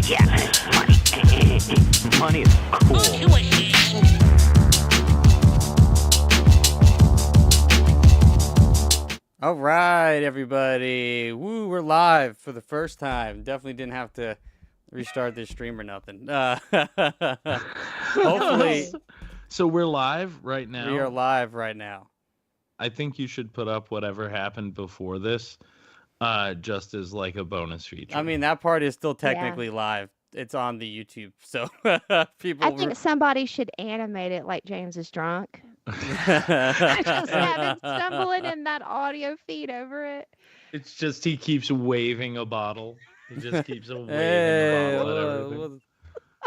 Yeah, money. Money is cool. All right, everybody. Woo, we're live for the first time. Definitely didn't have to restart this stream or nothing. Hopefully, So we're live right we are now. live right now. I think you should put up whatever happened before this, just as like a bonus feature. I mean, that part is still Yeah. technically live. It's on the YouTube, so I people. think somebody should animate it like James is drunk. Just have him stumbling in that audio feed over it. It's just he keeps waving a bottle. He just keeps waving Hey, a bottle at everything.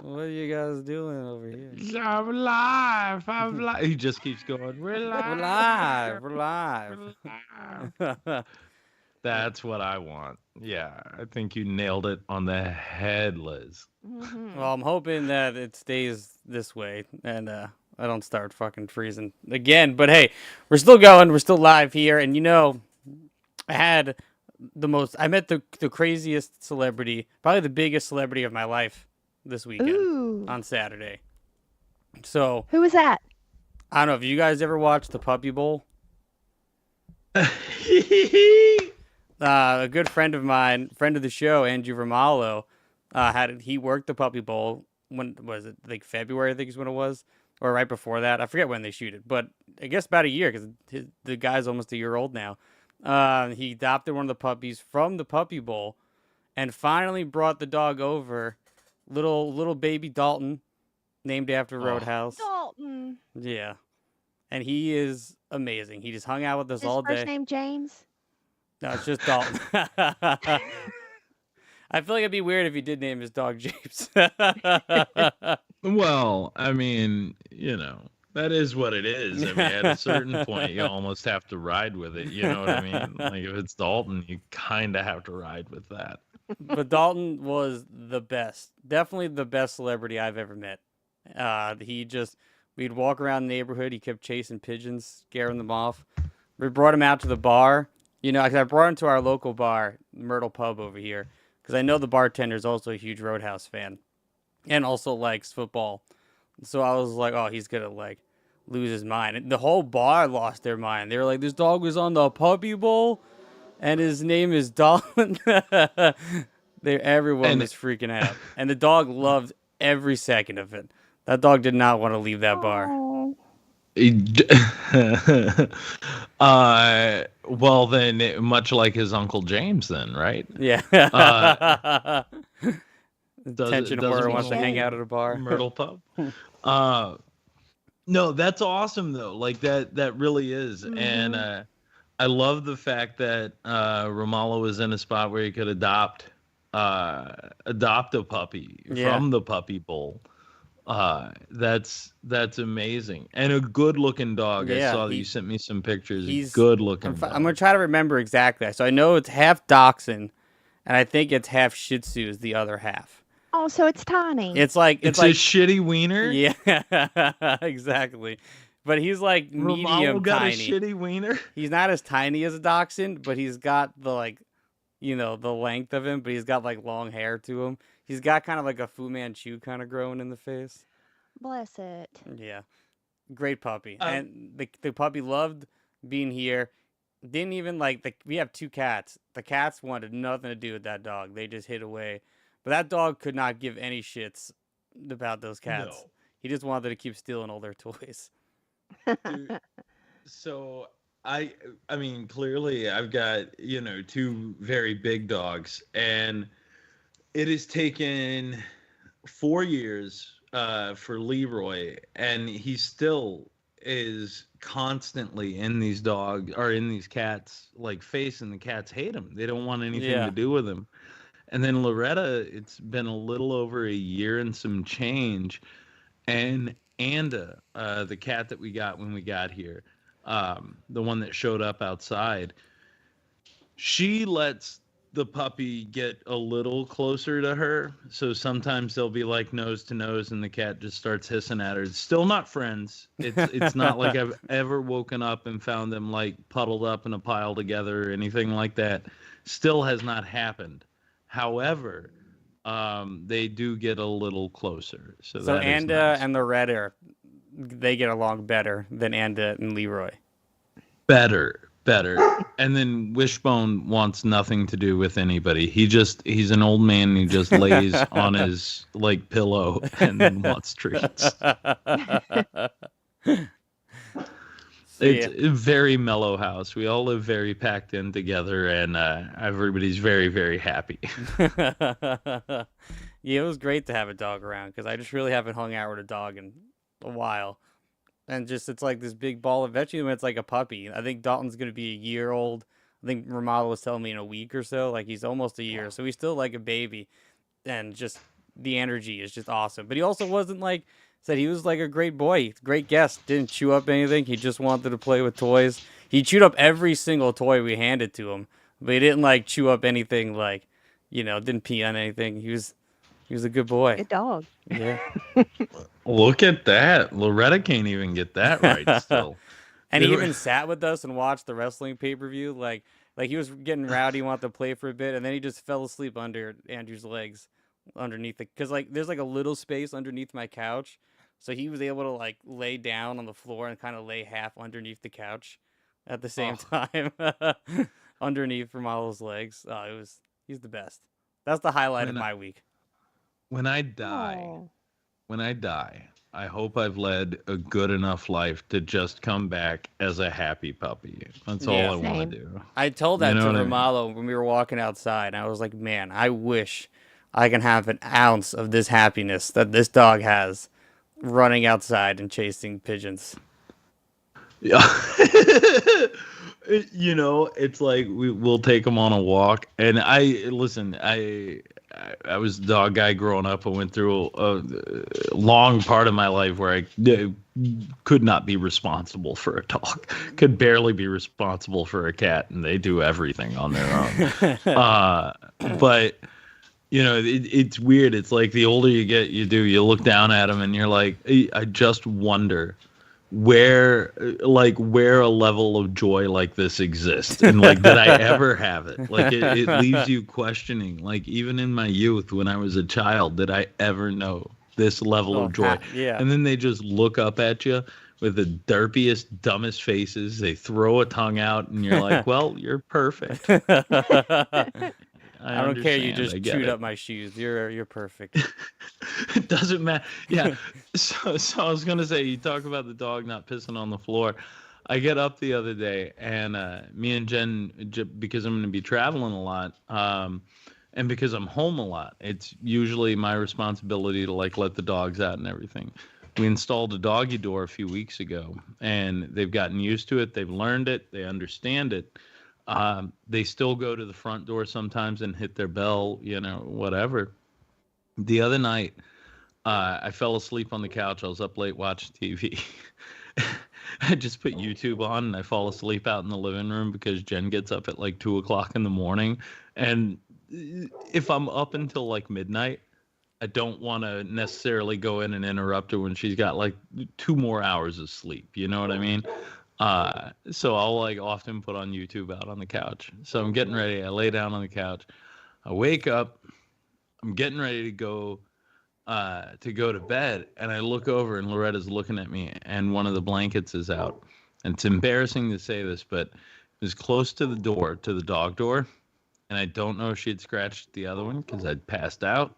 what are you guys doing over here? I'm live. I'm live. He just keeps going. We're live. We're live. We're live. That's what I want. Yeah, I think you nailed it on the head, Liz. Mhm. Well, I'm hoping that it stays this way and I don't start fucking freezing again. But hey, we're still going. We're still live here. And I had I met the craziest celebrity, probably the biggest celebrity of my life this weekend Ooh. on Saturday. So, Who was that? I don't know if you guys ever watched the Puppy Bowl. A good friend of mine, friend of the show, Andrew Romalo, he worked the Puppy Bowl. When was it? Like February, I think is when it was, or right before that. I forget when they shoot it, but I guess about a year because the guy's almost a year old now. He adopted one of the puppies from the Puppy Bowl, and finally brought the dog over, little baby Dalton, named after Roadhouse. Dalton. Yeah, and he is amazing. He just hung out with us His all first day. name James. No, it's just Dalton. I feel like it'd be weird if he did name his dog James. Well, I mean, that is what it is. I mean, at a certain point, you almost have to ride with it. You know what I mean? Like, if it's Dalton, you kind of have to ride with that. But Dalton was the best. Definitely the best celebrity I've ever met. We'd walk around the neighborhood. He kept chasing pigeons, scaring them off. We brought him out to the bar. I brought him to our local bar, Myrtle Pub over here, because I know the bartender is also a huge Roadhouse fan and also likes football. So I was like, oh, he's going to lose his mind. And the whole bar lost their mind. They were like, this dog was on the Puppy Bowl and his name is Dalton. Everyone was freaking out. And the dog loved every second of it. That dog did not want to leave that bar. Well, then, much like his Uncle James, then, right? Yeah. Attention whoever wants to hang out at a bar. Myrtle Pub. No, that's awesome though. Like that really is. Mhm. And I love the fact that Romalo is in a spot where he could adopt a puppy from the Puppy Bowl. That's amazing, and a good looking dog. Yeah, I saw that you sent me some pictures. He's good looking. I'm gonna try to remember exactly. So I know it's half Dachshund, and I think it's half Shih Tzu is the other half. Oh, so it's tiny. It's like a shitty wiener. Yeah, exactly. But he's like medium Romalo got tiny. a shitty wiener. He's not as tiny as a Dachshund, but he's got the the length of him. But he's got long hair to him. He's got kind of like a Fu Manchu kind of growing in the face. Bless it. Yeah, great puppy, and the puppy loved being here. Didn't even we have two cats. The cats wanted nothing to do with that dog. They just hid away. But that dog could not give any shits about those cats. No. He just wanted to keep stealing all their toys. So I mean, clearly I've got, two very big dogs, and it has taken 4 years for Leroy, and he still is constantly in these cats face, and the cats hate him. They don't want anything to do with him. And then Loretta, it's been a little over a year and some change, and Anda, the cat that we got when we got here, the one that showed up outside, she lets the puppy get a little closer to her. So sometimes they'll be nose to nose, and the cat just starts hissing at her. It's still not friends. It's not like I've ever woken up and found them puddled up in a pile together or anything like that. Still has not happened. However, they do get a little closer. So So that is Anda nice. and the Redder, they get along better than Anda and Leroy. Better. And then Wishbone wants nothing to do with anybody. He's an old man. He just lays on his like pillow and then wants treats. It's Yeah. a very mellow house. We all live very packed in together, and everybody's very, very happy. Yeah, it was great to have a dog around because I just really haven't hung out with a dog in a while. And just it's like this big ball. Eventually, when it's like a puppy, I think Dalton's gonna be a year old. I think Ramala was telling me in a week or so. Like he's almost a year, so he's still like a baby, and just the energy is just awesome. But he also wasn't like said he was like a great boy, great guest. Didn't chew up anything. He just wanted to play with toys. He chewed up every single toy we handed to him, but he didn't like chew up anything like, didn't pee on anything. He was a good boy. Good dog. Yeah. Look at that. Loretta can't even get that right still. And he Dude. even sat with us and watched the wrestling pay-per-view. Like he was getting rowdy, wanted to play for a bit, and then he just fell asleep under Andrew's legs, underneath because like there's like a little space underneath my couch, so he was able to like lay down on the floor and kind of lay half underneath the couch, at the same time, underneath Romalo's legs. He's the best. That's the highlight of my week. When I die, I hope I've led a good enough life to just come back as a happy puppy. That's all I want Same. to do. I told that to what I mean? Romalo when we were walking outside. And I was like, man, I wish I can have an ounce of this happiness that this dog has running outside and chasing pigeons. Yeah. It's like we'll take him on a walk. And I was a dog guy growing up. I went through a long part of my life where I could not be responsible for a dog, could barely be responsible for a cat, and they do everything on their own. But it's weird. It's like the older you get, you look down at them and you're like, I just wonder where a level of joy like this exists, and like did I ever have it? Like it leaves you questioning, like even in my youth when I was a child, did I ever know this level of joy? Yeah. And then they just look up at you with the derpiest, dumbest faces. They throw a tongue out and you're like, well, you're perfect. I don't care. You understand. just I get chewed it. up my shoes. You're perfect. It doesn't matter. Yeah. So I was gonna say, you talk about the dog not pissing on the floor. I get up the other day, and me and Jen, because I'm gonna be traveling a lot, and because I'm home a lot, it's usually my responsibility to like let the dogs out and everything. We installed a doggy door a few weeks ago, and they've gotten used to it. They've learned it. They understand it. They still go to the front door sometimes and hit their bell, whatever. The other night, I fell asleep on the couch. I was up late watching TV. I just put YouTube on and I fall asleep out in the living room because Jen gets up at like 2:00 in the morning. And if I'm up until like midnight, I don't want to necessarily go in and interrupt her when she's got like 2 more hours of sleep. You know what I mean? So I'll like often put on YouTube out on the couch. So I'm getting ready. I lay down on the couch. I wake up. I'm getting ready to go to bed, and I look over and Loretta's looking at me, and one of the blankets is out. And it's embarrassing to say this, but it was close to the door, to the dog door, and I don't know if she had scratched the other one because I'd passed out.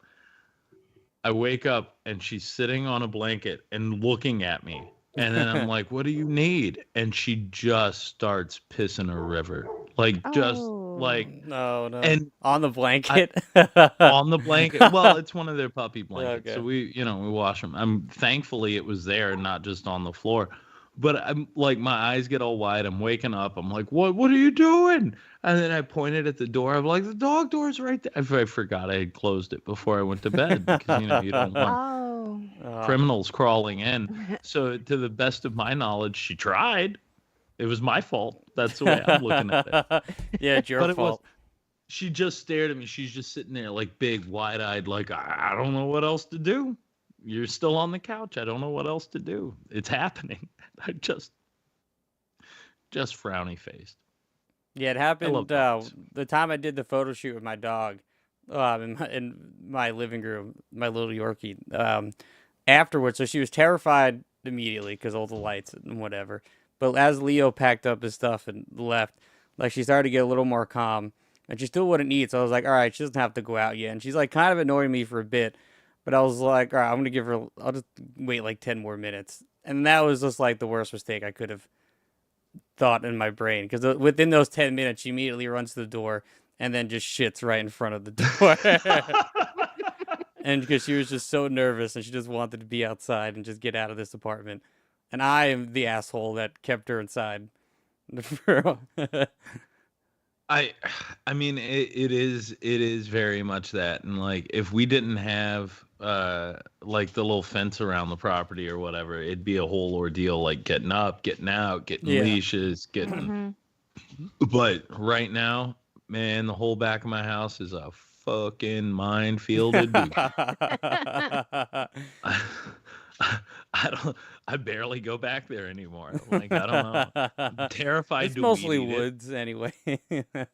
I wake up and she's sitting on a blanket and looking at me. And then I'm like, what do you need? And she just starts pissing a river. Like, just like, No. and On the blanket. on the blanket. Well, it's one of their puppy blankets. Okay. So we wash them. Thankfully it was there and not just on the floor. But I'm like, my eyes get all wide. I'm waking up. I'm like, what are you doing? And then I pointed at the door. I'm like, the dog door's right there. I forgot I had closed it before I went to bed because, you don't want criminals crawling in. So to the best of my knowledge, she tried. It was my fault. That's the way I'm looking at it. Yeah, it's your fault. She just stared at me. She's just sitting there like big, wide-eyed, like, I don't know what else to do. You're still on the couch. I don't know what else to do. It's happening. I just frowny faced. Yeah, it happened dogs. the time I did the photo shoot with my dog. in my living room, my little Yorkie. Afterwards, so she was terrified immediately because all the lights and whatever. But as Leo packed up his stuff and left, like she started to get a little more calm, and she still wouldn't eat. So I was like, all right, she doesn't have to go out yet. And she's like kind of annoying me for a bit, but I was like, all right, I'm gonna give her. I'll just wait like 10 more minutes, and that was just like the worst mistake I could have thought in my brain because within those 10 minutes, she immediately runs to the door and then just shits right in front of the door. And because she was just so nervous and she just wanted to be outside and just get out of this apartment. And I am the asshole that kept her inside. I mean it is very much that, and like if we didn't have like the little fence around the property or whatever, it'd be a whole ordeal, like getting up, getting out, getting leashes, getting but right now, man, the whole back of my house is a fucking minefield of dude. I barely go back there anymore. Like, I don't know. I'm terrified It's to mostly weed eat it. woods anyway.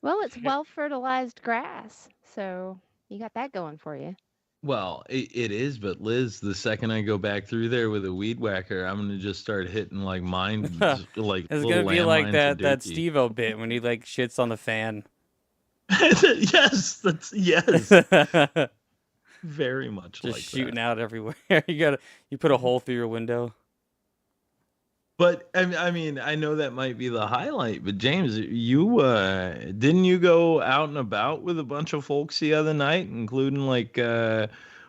Well, it's well fertilized grass, so you got that going for you. Well, it is, but Liz, the second I go back through there with a weed whacker, I'm gonna just start hitting like mines, like It's little gonna be like landmines of that dookie. Steve-O bit when he like shits on the fan. Yes, yes, Just very much like shooting that. out everywhere. You put a hole through your window. But I mean, I know that might be the highlight. But James, you didn't you go out and about with a bunch of folks the other night, including like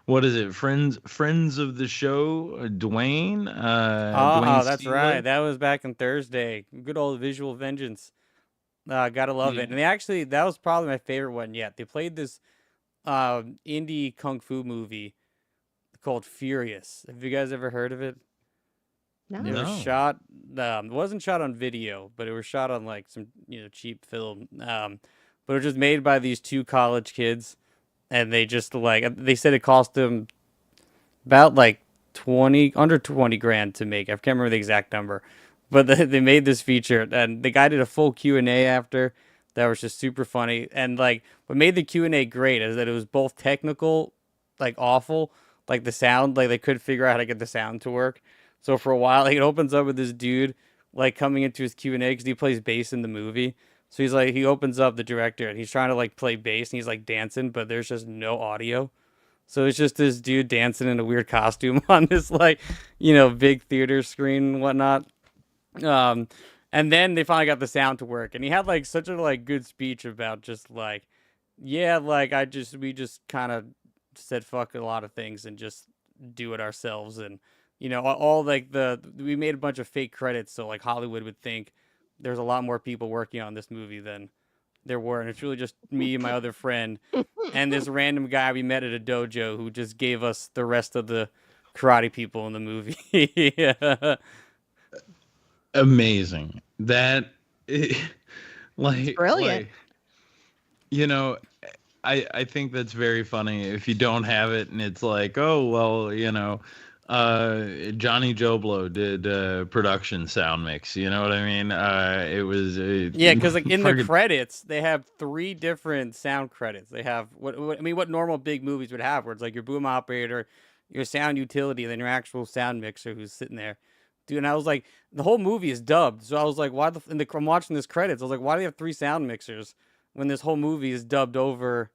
what is it, friends of the show, Dwayne, Dwayne That's Steeler? right. That was back on Thursday. Good old Visual Vengeance. Gotta love it. And they actually, that was probably my favorite one yet. They played this indie kung fu movie called Furious. Have you guys ever heard of it? No. It was No. shot. It wasn't shot on video, but it was shot on like some cheap film. But it was just made by these two college kids, and they just they said it cost them about like under 20 grand to make. I can't remember the exact number, but they made this feature, and the guy did a full Q&A after. That was just super funny, and like what made the Q&A great is that it was both technical, like awful, like the sound, like they couldn't figure out how to get the sound to work. So for a while, like, it opens up with this dude like coming into his Q&A because he plays bass in the movie. So he opens up, the director, and he's trying to like play bass and he's like dancing, but there's just no audio. So it's just this dude dancing in a weird costume on this like big theater screen and whatnot. And then they finally got the sound to work, and he had like such a like good speech about just like, yeah, like we just kind of said fuck a lot of things and just do it ourselves, and all like we made a bunch of fake credits, so like Hollywood would think there's a lot more people working on this movie than there were, and it's really just me and my other friend and this random guy we met at a dojo who just gave us the rest of the karate people in the movie. Yeah. Amazing. That like brilliant. Like, I think that's very funny if you don't have it and it's like, oh well, Johnny Joblo did production sound mix. You know what I mean? It was yeah, because like in the credits they have 3 different sound credits. They have what normal big movies would have, where it's like your boom operator, your sound utility, and then your actual sound mixer who's sitting there. Dude, and I was like, the whole movie is dubbed. So I was like, I'm watching this credits. I was like, why do they have 3 sound mixers when this whole movie is dubbed over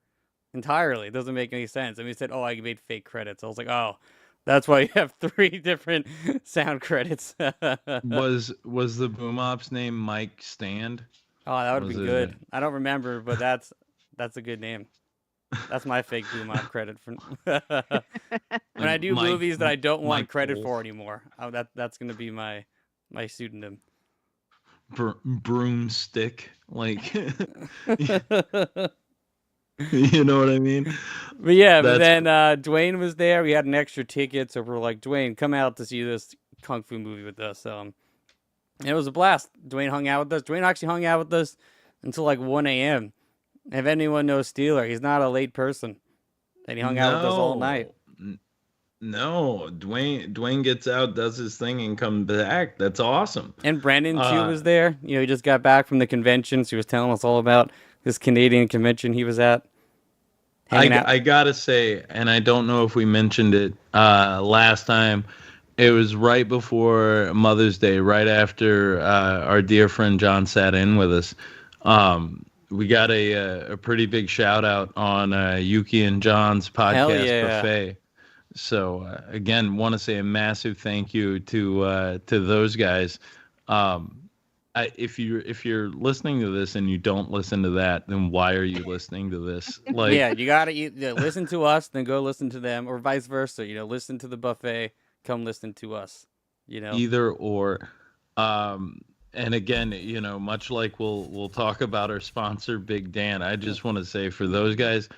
entirely? It doesn't make any sense. I mean, he said, oh, I made fake credits. I was like, oh, that's why you have 3 different sound credits. was the boom op's name Mike Stand? Oh, that would have Was been it- good. I don't remember, but that's a good name. That's my fake boom op credit for when I do Mike- movies that I don't want Mike credit Wolf. for anymore. Oh, that's gonna be my pseudonym. Broomstick, like you know what I mean? But yeah, but That's- then Dwayne was there. We had an extra ticket, so we're like, Dwayne, come out to see this kung fu movie with us. And it was a blast. Dwayne hung out with us. Dwayne actually hung out with us until like 1 a.m. If anyone knows Steeler, he's not a late person, and he hung out with us all night. No, Dwayne gets out, does his thing, and comes back. That's awesome. And Brendan too was there. He just got back from the convention, so he was telling us all about this Canadian convention he was at. Hanging out. I gotta say, and I don't know if we mentioned it last time. It was right before Mother's Day, right after our dear friend John sat in with us. We got a pretty big shout out on Yuki and John's Hell podcast yeah. buffet. So again, want to say a massive thank you to those guys. If you're listening to this and you don't listen to that, then why are you listening to this? Like, Yeah, you gotta listen to us, then go listen to them, or vice versa. Listen to the buffet, come listen to us. either or. And again, much like we'll talk about our sponsor, Big Dan. I just want to say for those guys,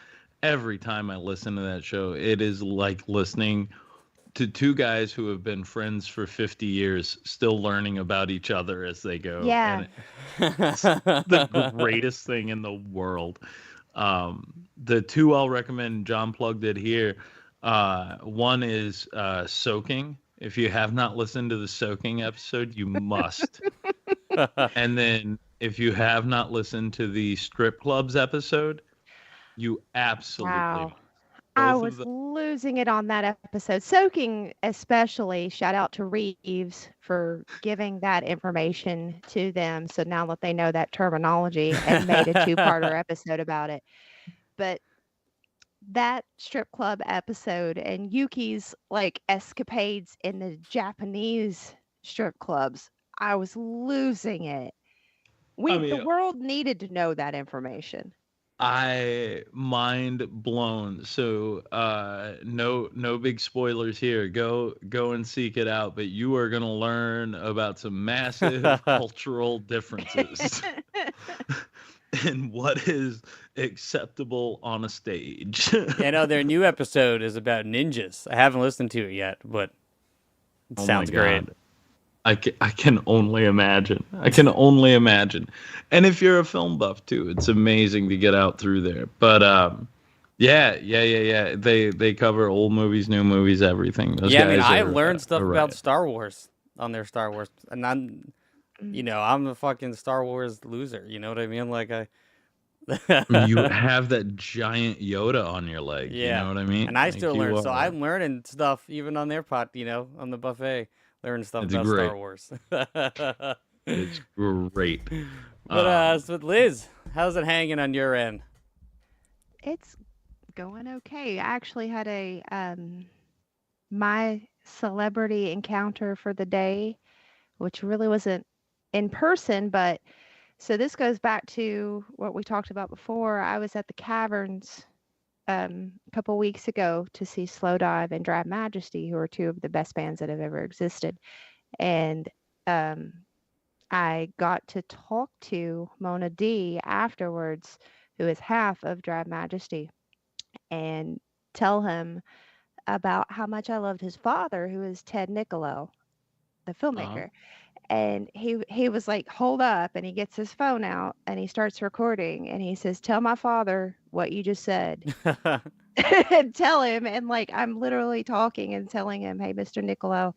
every time I listen to that show, it is like listening to two guys who have been friends for 50 years, still learning about each other as they go. Yeah. And it's the greatest thing in the world. The two I'll recommend, John plugged it here. One is Soaking. If you have not listened to the Soaking episode, you must. And then if you have not listened to the Strip Clubs episode, you absolutely Wow. must. I Both was of them. losing it on that episode. Soaking, especially, shout out to Reeves for giving that information to them. So now that they know that terminology and made a two-parter episode about it. But that strip club episode and Yuki's like escapades in the Japanese strip clubs, I was losing it. The mean, world needed to know that information. I mind blown. So no big spoilers here. Go and seek it out, but you are gonna learn about some massive cultural differences and what is acceptable on a stage. Their new episode is about ninjas. I haven't listened to it yet, but it sounds great. I can only imagine. I can only imagine. And if you're a film buff too, it's amazing to get out through there. But yeah. They cover old movies, new movies, everything. Those guys I are, learned stuff are about right. Star Wars on their Star Wars, and I'm a fucking Star Wars loser. You know what I mean? Like I mean, you have that giant Yoda on your leg. Yeah. You know what I mean? And I Like, still you learn. So are- I'm learning stuff even on their pot, on the buffet. Learning stuff It's about great. Star Wars. It's great. But so Liz, how's it hanging on your end? It's going okay. I actually had a my celebrity encounter for the day, which really wasn't in person, but so this goes back to what we talked about before. I was at the Caverns a couple weeks ago to see Slow Dive and Drive Majesty, who are two of the best bands that have ever existed. And I got to talk to Mona D afterwards, who is half of Drive Majesty, and tell him about how much I loved his father, who is Ted Niccolo, the filmmaker. And he was like, hold up. And he gets his phone out and he starts recording and he says, tell my father what you just said. And tell him. And like, I'm literally talking and telling him, hey, Mr. Niccolo,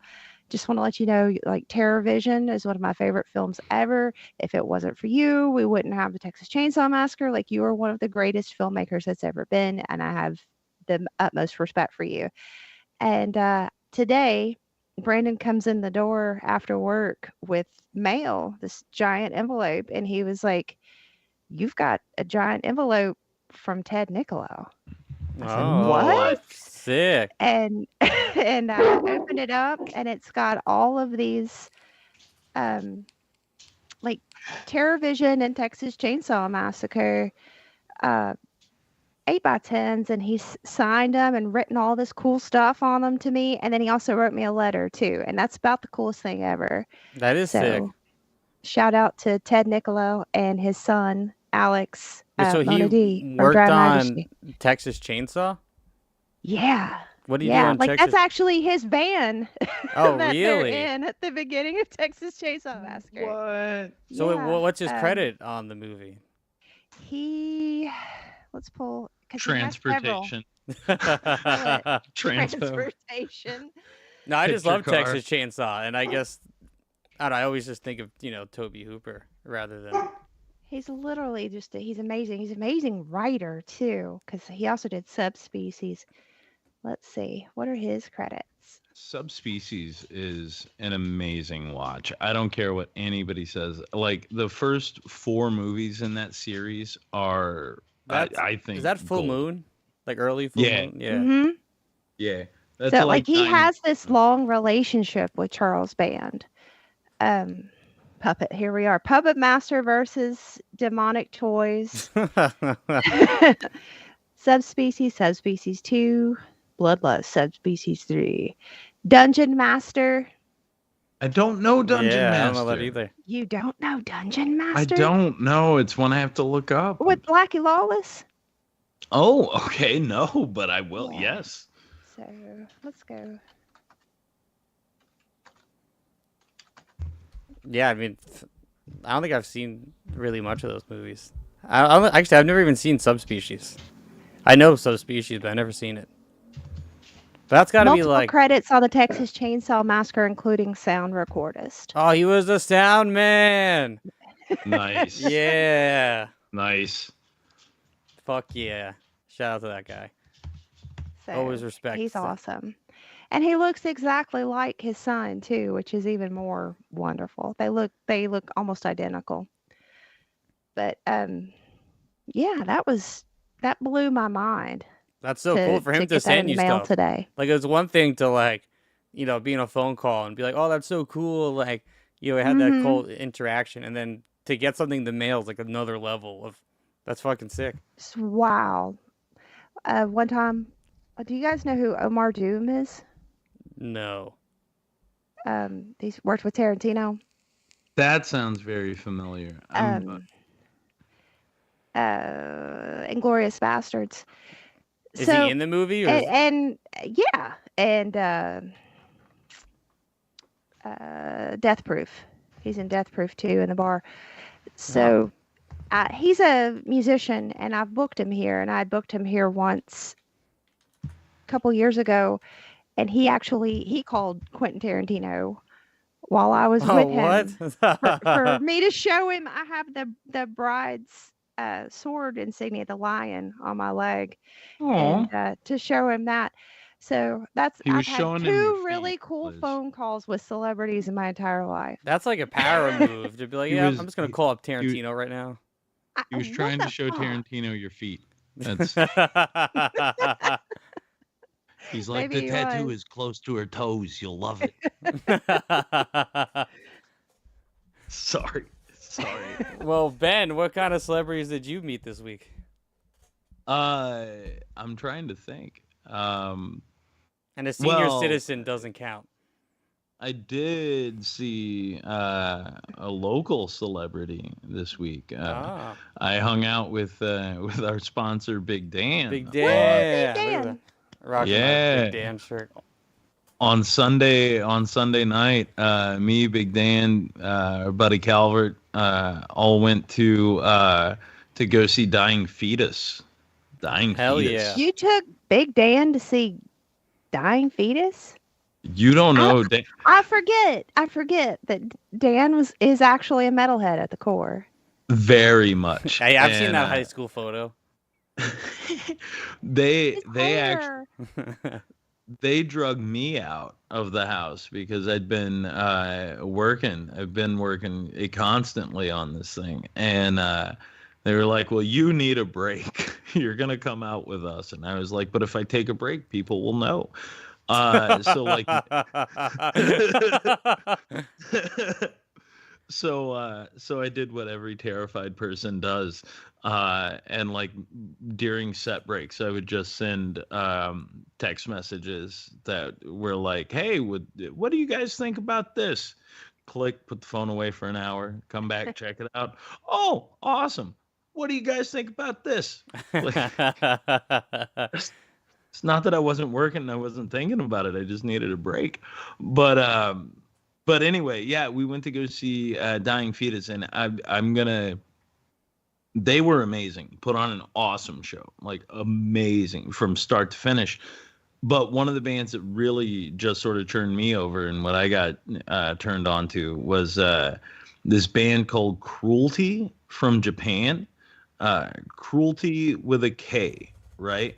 just want to let you know, like, Terror Vision is one of my favorite films ever. If it wasn't for you, we wouldn't have the Texas Chainsaw Massacre. Like, you are one of the greatest filmmakers that's ever been. And I have the utmost respect for you. And today, Brandon comes in the door after work with mail, this giant envelope. And he was like, you've got a giant envelope from Ted Niccolo. I said, what? Sick. And and I opened it up and it's got all of these like Terror Vision and Texas Chainsaw Massacre 8x10s, and he's signed them and written all this cool stuff on them to me. And then he also wrote me a letter too. And that's about the coolest thing ever. That is sick. Shout out to Ted Niccolo and his son, Alex. So Mona he D worked Drive on Majesty. Texas Chainsaw? Yeah. What do you do Yeah, on like Texas? that's actually his van. Oh, that really? They're in at the beginning of Texas Chainsaw Massacre. What? So Yeah, what's his credit on the movie? Let's pull, 'cause he has several. Transportation. No, Transportation. I just Picture love car. Texas Chainsaw, and I guess I always just think of Toby Hooper rather than He's literally he's amazing. He's an amazing writer too, because he also did Subspecies. Let's see, what are his credits? Subspecies is an amazing watch. I don't care what anybody says. Like the first 4 movies in that series are, I think, Is that Full gold. Moon? Like early Full Yeah. Moon? Yeah. Mm-hmm. Yeah, that's So like like he 90. has this long relationship with Charles Band. Um, Puppet. Here we are. Puppet Master versus Demonic Toys. Subspecies, Subspecies 2, Bloodlust, Subspecies 3. Dungeon Master. I don't know Dungeon Yeah, I Master. don't know that either. You don't know Dungeon I Master? don't know. It's one I have to look up. With Blackie Lawless? Oh, okay. No, but I will. Yeah. Yes. So let's go. Yeah, I mean, I don't think I've seen really much of those movies. Actually, I've never even seen Subspecies. I know Subspecies, but I've never seen it. But that's got to be Multiple like, credits on the Texas Chainsaw Massacre, including sound recordist. oh, he was the sound man. Nice. Yeah. Nice. Fuck yeah. Shout out to that guy. So Always respect. he's awesome. And he looks exactly like his son too, which is even more wonderful. They look almost identical. But yeah, that blew my mind. That's so cool for him to get that in send the you mail stuff. today. Like, it's one thing to, like, you know, be on a phone call and be like, oh, that's so cool. Like, you know, had that Mhm. cool interaction. And then to get something in the mail is like another level of, that's fucking sick. Wow. One time, do you guys know who Omar Doom is? No. He's worked with Tarantino. That sounds very familiar. Inglourious Bastards. Is So, he in the movie? Or and yeah, and Death Proof. He's in Death Proof too in the bar. So he's a musician, and I've booked him here, and I booked him here once a couple years ago, and he called Quentin Tarantino while I was with him for me to show him. I have the bride's sword insignia, the lion, on my leg, Aw. and to show him that. So He was I've had showing him your 2 really feet, cool Liz. phone calls with celebrities in my entire life. That's like a power move to be like, He yeah, was- I'm just going to call up Tarantino right now. He was What trying to the show fuck? Tarantino your feet. That's he's like, Maybe the he tattoo was. is close to her toes. You'll love it. Sorry. Well, Ben, what kind of celebrities did you meet this week? I'm trying to think. And a senior Well- citizen doesn't count. I did see a local celebrity this week. I hung out with our sponsor, Big Dan. Big on- Dan. Big Dan. Look at that. Rocking my Yeah. Big Dan shirt. On Sunday night, me, Big Dan, our buddy Calvert, all went to go see Dying Fetus. Hell yeah. You took Big Dan to see Dying Fetus? You don't know. Dan, I forget that Dan is actually a metalhead at the core. very much. Hey, I've seen And, that high school photo. they His actually hair. they drug me out of the house because I'd been working. I've been working constantly on this thing, and they were like, "Well, you need a break. You're gonna come out with us." And I was like, "But if I take a break, people will know." So like, so I did what every terrified person does, and like during set breaks, I would just send text messages that were like, "Hey, what do you guys think about this?" Click, put the phone away for an hour, come back, check it out. Oh, awesome! What do you guys think about this? Like, it's not that I wasn't working, I wasn't thinking about it. I just needed a break. But anyway, yeah, we went to go see Dying Fetus, and they were amazing. Put on an awesome show, like amazing from start to finish. But one of the bands that really just sort of turned me over and what I got turned on to was this band called Cruelty from Japan. Cruelty with a K, right?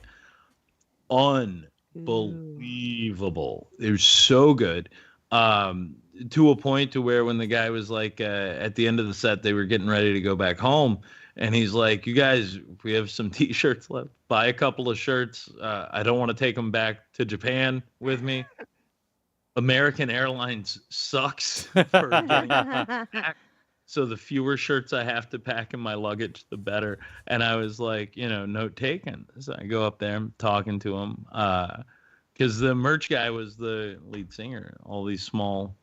Ooh. Unbelievable. It was so good. Um, to a point to where when the guy was like at the end of the set, they were getting ready to go back home, and he's like, "You guys, we have some T-shirts left. Buy a couple of shirts. I don't want to take them back to Japan with me. American Airlines sucks for getting back. So the fewer shirts I have to pack in my luggage, the better." And I was like, note taken. So I go up there, I'm talking to him, because the merch guy was the lead singer. All these small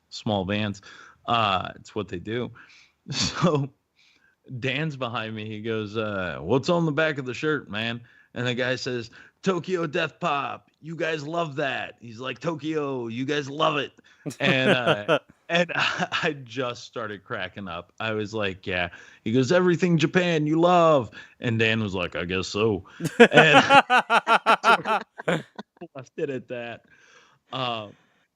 bands, it's what they do. So Dan's behind me. He goes, "What's on the back of the shirt, man?" And the guy says, "Tokyo Death Pop. You guys love that." He's like, "Tokyo, you guys love it." And and I just started cracking up. I was like, "Yeah." He goes, "Everything Japan you love." And Dan was like, "I guess so." And left it at that. Uh,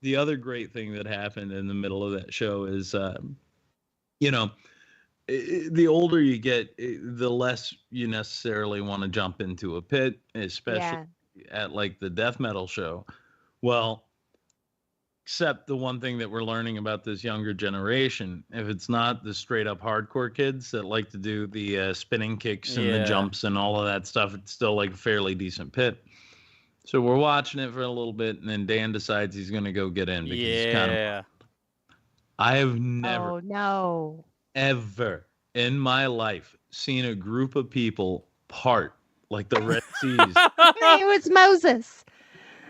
the other great thing that happened in the middle of that show is, you know, the older you get, the less you necessarily want to jump into a pit, especially Yeah. at like the death metal show. Well, except the one thing that we're learning about this younger generation, if it's not the straight up hardcore kids that like to do the spinning kicks and the Yeah. jumps and all of that stuff, it's still like a fairly decent pit. So we're watching it for a little bit, and then Dan decides he's going to go get in because it's kind of. Yeah. I have never Oh no. ever in my life seen a group of people part like the Red Seas. It was Moses.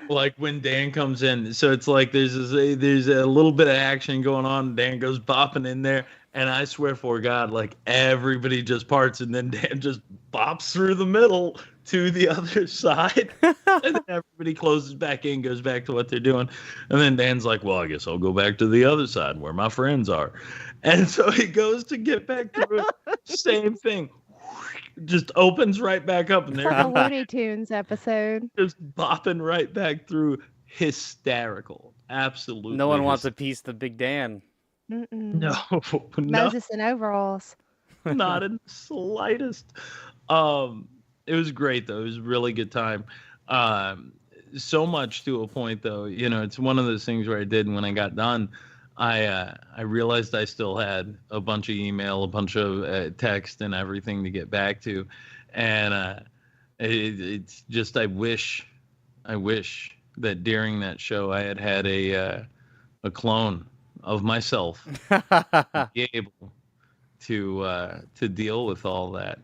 Like when Dan comes in, so it's like there's a little bit of action going on. Dan goes bopping in there, and I swear for God, like everybody just parts, and then Dan just bops through the middle to the other side, and then everybody closes back in, goes back to what they're doing, and then Dan's like, "Well, I guess I'll go back to the other side where my friends are," and so he goes to get back through it. Same thing, just opens right back up, and It's like they're a Looney Tunes episode. just bopping right back through. Hysterical. Absolutely. No one wants a piece of Big Dan. Mm-mm. No, Moses in overalls. not in the slightest. It was great though. It was a really good time. So much to a point though. It's one of those things where I did when I got done. I realized I still had a bunch of email, a bunch of text, and everything to get back to, and it's just I wish that during that show I had a clone of myself be able to deal with all that,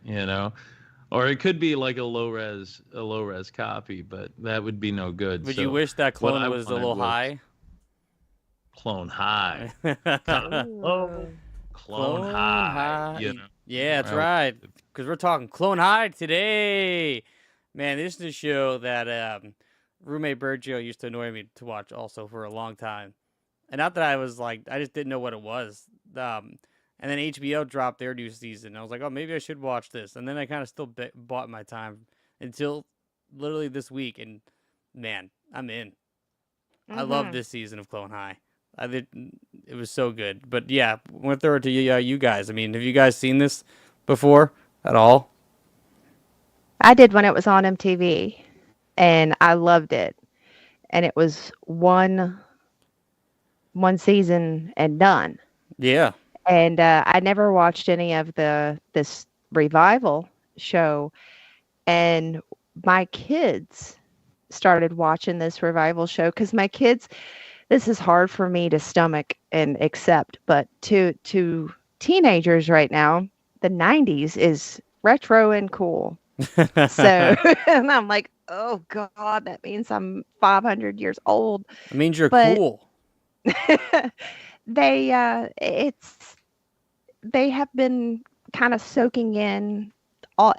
or it could be like a low res copy, but that would be no good. Would So you wish that what clone I was a wanted little was high? clone high, low, clone high, Yeah, that's Well, right. Because we're talking Clone High today. Man, this is a show that roommate Bergio used to annoy me to watch also for a long time. And not that I was like, I just didn't know what it was. And then HBO dropped their new season. I was like, oh, maybe I should watch this. And then I kind of still bought my time until literally this week. And man, I'm in. I love this season of Clone High. It was so good. But yeah, I'm gonna throw it to you guys. I mean, have you guys seen this before at all? I did when it was on MTV, and I loved it. And it was one season and done. Yeah. And I never watched any of this revival show. And my kids started watching this revival show because my kids, this is hard for me to stomach and accept, but to teenagers right now, the 90s is retro and cool. So, and I'm like, oh God, that means I'm 500 years old. It means you're But cool. they have been kind of soaking in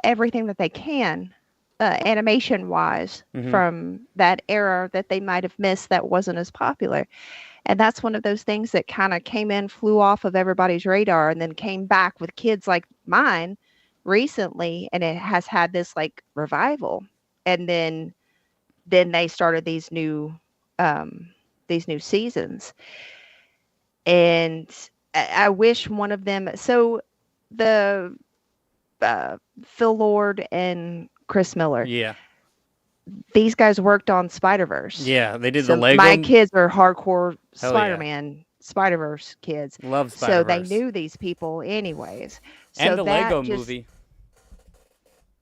everything that they can, animation wise, from that era that they might have missed that wasn't as popular. And that's one of those things that kind of came in, flew off of everybody's radar, and then came back with kids like mine recently, and it has had this like revival. And then they started these new seasons. And I wish one of them, so the Phil Lord and Chris Miller. Yeah. These guys worked on Spider-Verse. Yeah, they did the So Lego. my kids are hardcore Hell yeah. Spider-Man, Spider-Verse kids. Love So Spider-Verse. they knew these people anyways. So And the that Lego just, movie.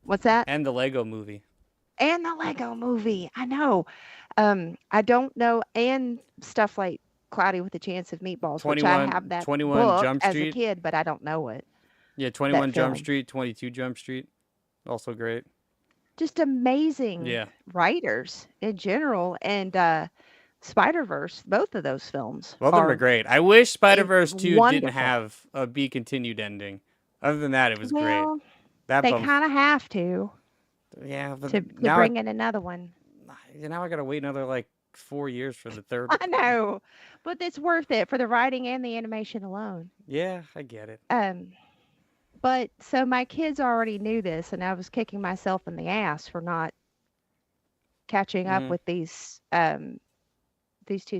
What's that? And the Lego movie. And the Lego movie. I know. I don't know. And stuff like Cloudy with a Chance of Meatballs, which I have that 21 book Jump as a Street. kid, but I don't know it. Yeah, 21 Jump film. Street, 22 Jump Street. Also great. Just amazing Yeah. writers in general. And Spider-Verse, both of those films. Both of them are great. I wish Spider-Verse 2 didn't wonderful. have a be continued ending. Other than that, it was great. Well, That they bump- kind of have to yeah, but to now bring in another one. now I gotta wait another like 4 years for the third. I know, but it's worth it for the writing and the animation alone. Yeah, I get it. But so my kids already knew this, and I was kicking myself in the ass for not catching up with these 2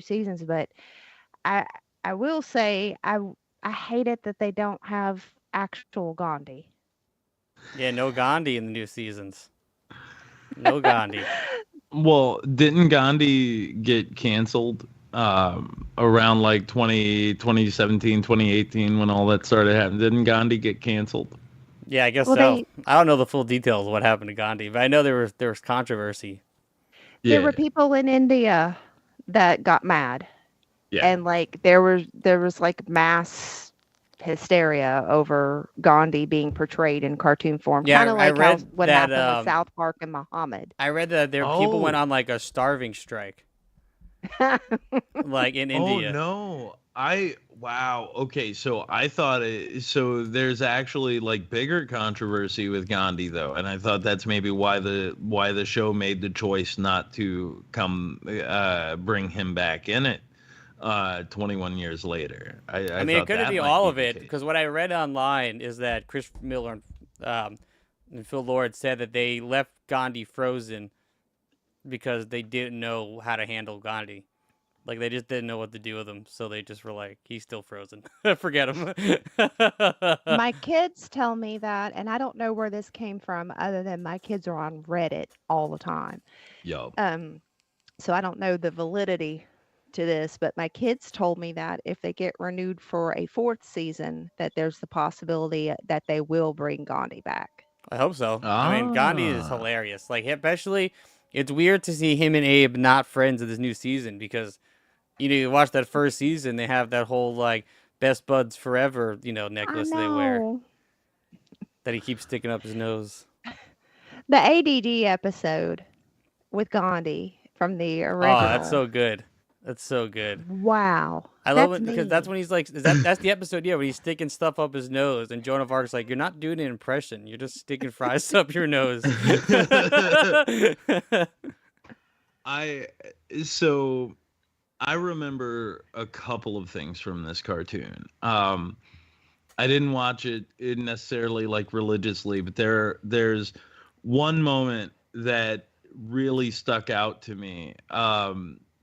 seasons. But I will say I hate it that they don't have actual Gandhi. Yeah, no Gandhi in the new seasons. No Gandhi. Well, didn't Gandhi get canceled around like 2017, 2018 when all that started happening? Didn't Gandhi get canceled? Yeah, I guess Well, so. I don't know the full details of what happened to Gandhi, but I know there was controversy. There were people in India that got mad. Yeah. And like there was like mass hysteria over Gandhi being portrayed in cartoon form. Yeah, Kind of like what that, happened with South Park and Muhammad. I read that people went on like a starving strike. Like in India. Oh no. Wow. Okay, so I thought so there's actually like bigger controversy with Gandhi though, and I thought that's maybe why the show made the choice not to come bring him back in it 21 years later. I mean, it couldn't be all of it, because what I read online is that Chris Miller and Phil Lord said that they left Gandhi frozen because they didn't know how to handle Gandhi. Like, they just didn't know what to do with him, so they just were like, he's still frozen. Forget him. My kids tell me that, and I don't know where this came from other than my kids are on Reddit all the time. Yo. So I don't know the validity to this, but my kids told me that if they get renewed for a 4th season, that there's the possibility that they will bring Gandhi back. I hope so. I mean, Gandhi is hilarious. Like, especially, it's weird to see him and Abe not friends in this new season, because, you watch that first season, they have that whole, like, best buds forever, necklace they wear that he keeps sticking up his nose. The ADD episode with Gandhi from the original. Oh, that's so good. That's so good. Wow. I love it because that's when he's like, that's the episode, when he's sticking stuff up his nose, and Joan of Arc's like, you're not doing an impression, you're just sticking fries up your nose. I remember a couple of things from this cartoon. I didn't watch it necessarily like religiously, but there's one moment that really stuck out to me.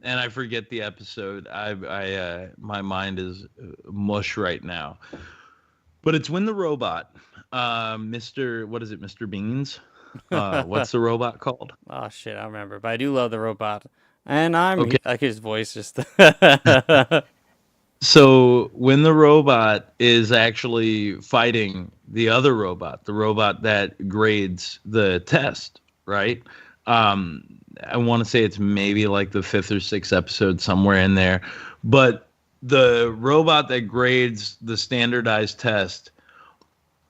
And I forget the episode. My mind is mush right now. But it's when the robot, Mr. Beans? What's the robot called? Oh shit, I don't remember, but I do love the robot, and Okay. like his voice just. So when the robot is actually fighting the other robot, the robot that grades the test, right? I want to say it's maybe like the 5th or 6th episode, somewhere in there. But the robot that grades the standardized test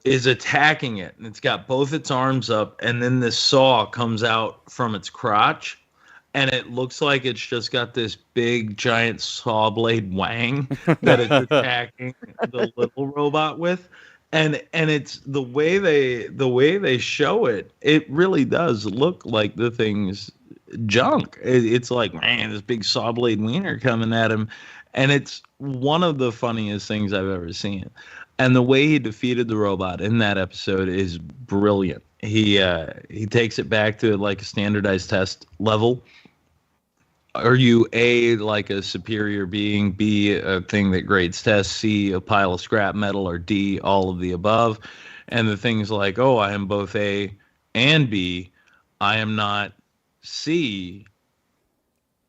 is attacking it, and it's got both its arms up, and then this saw comes out from its crotch, and it looks like it's just got this big giant saw blade wang that it's attacking the little robot with. And it's the way they show it, it really does look like the thing's junk. It's like, man, this big saw blade wiener coming at him, and it's one of the funniest things I've ever seen. And the way he defeated the robot in that episode is brilliant. He takes it back to like a standardized test level. are you A, like a superior being, B, a thing that grades tests, C, a pile of scrap metal, or D, all of the above? And the things like, oh, I am both A and B, I am not C,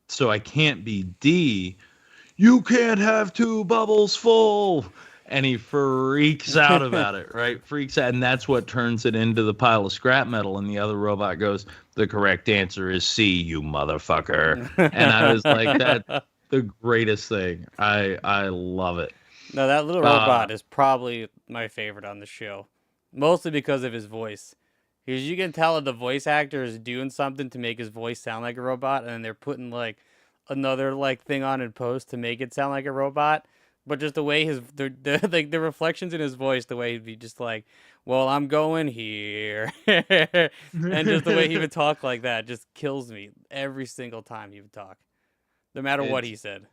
so I can't be D. You can't have two bubbles full. And he freaks out about it, right? Freaks out. And that's what turns it into the pile of scrap metal. And the other robot goes, the correct answer is C, you motherfucker. And I was like, that's the greatest thing. I love it. No, that little robot is probably my favorite on the show. Mostly because of his voice. Because you can tell that the voice actor is doing something to make his voice sound like a robot, and then they're putting like another like thing on in post to make it sound like a robot. But just the way the reflections in his voice, the way he'd be just like, well, I'm going here. And just the way he would talk like that just kills me every single time he would talk. No matter what he said.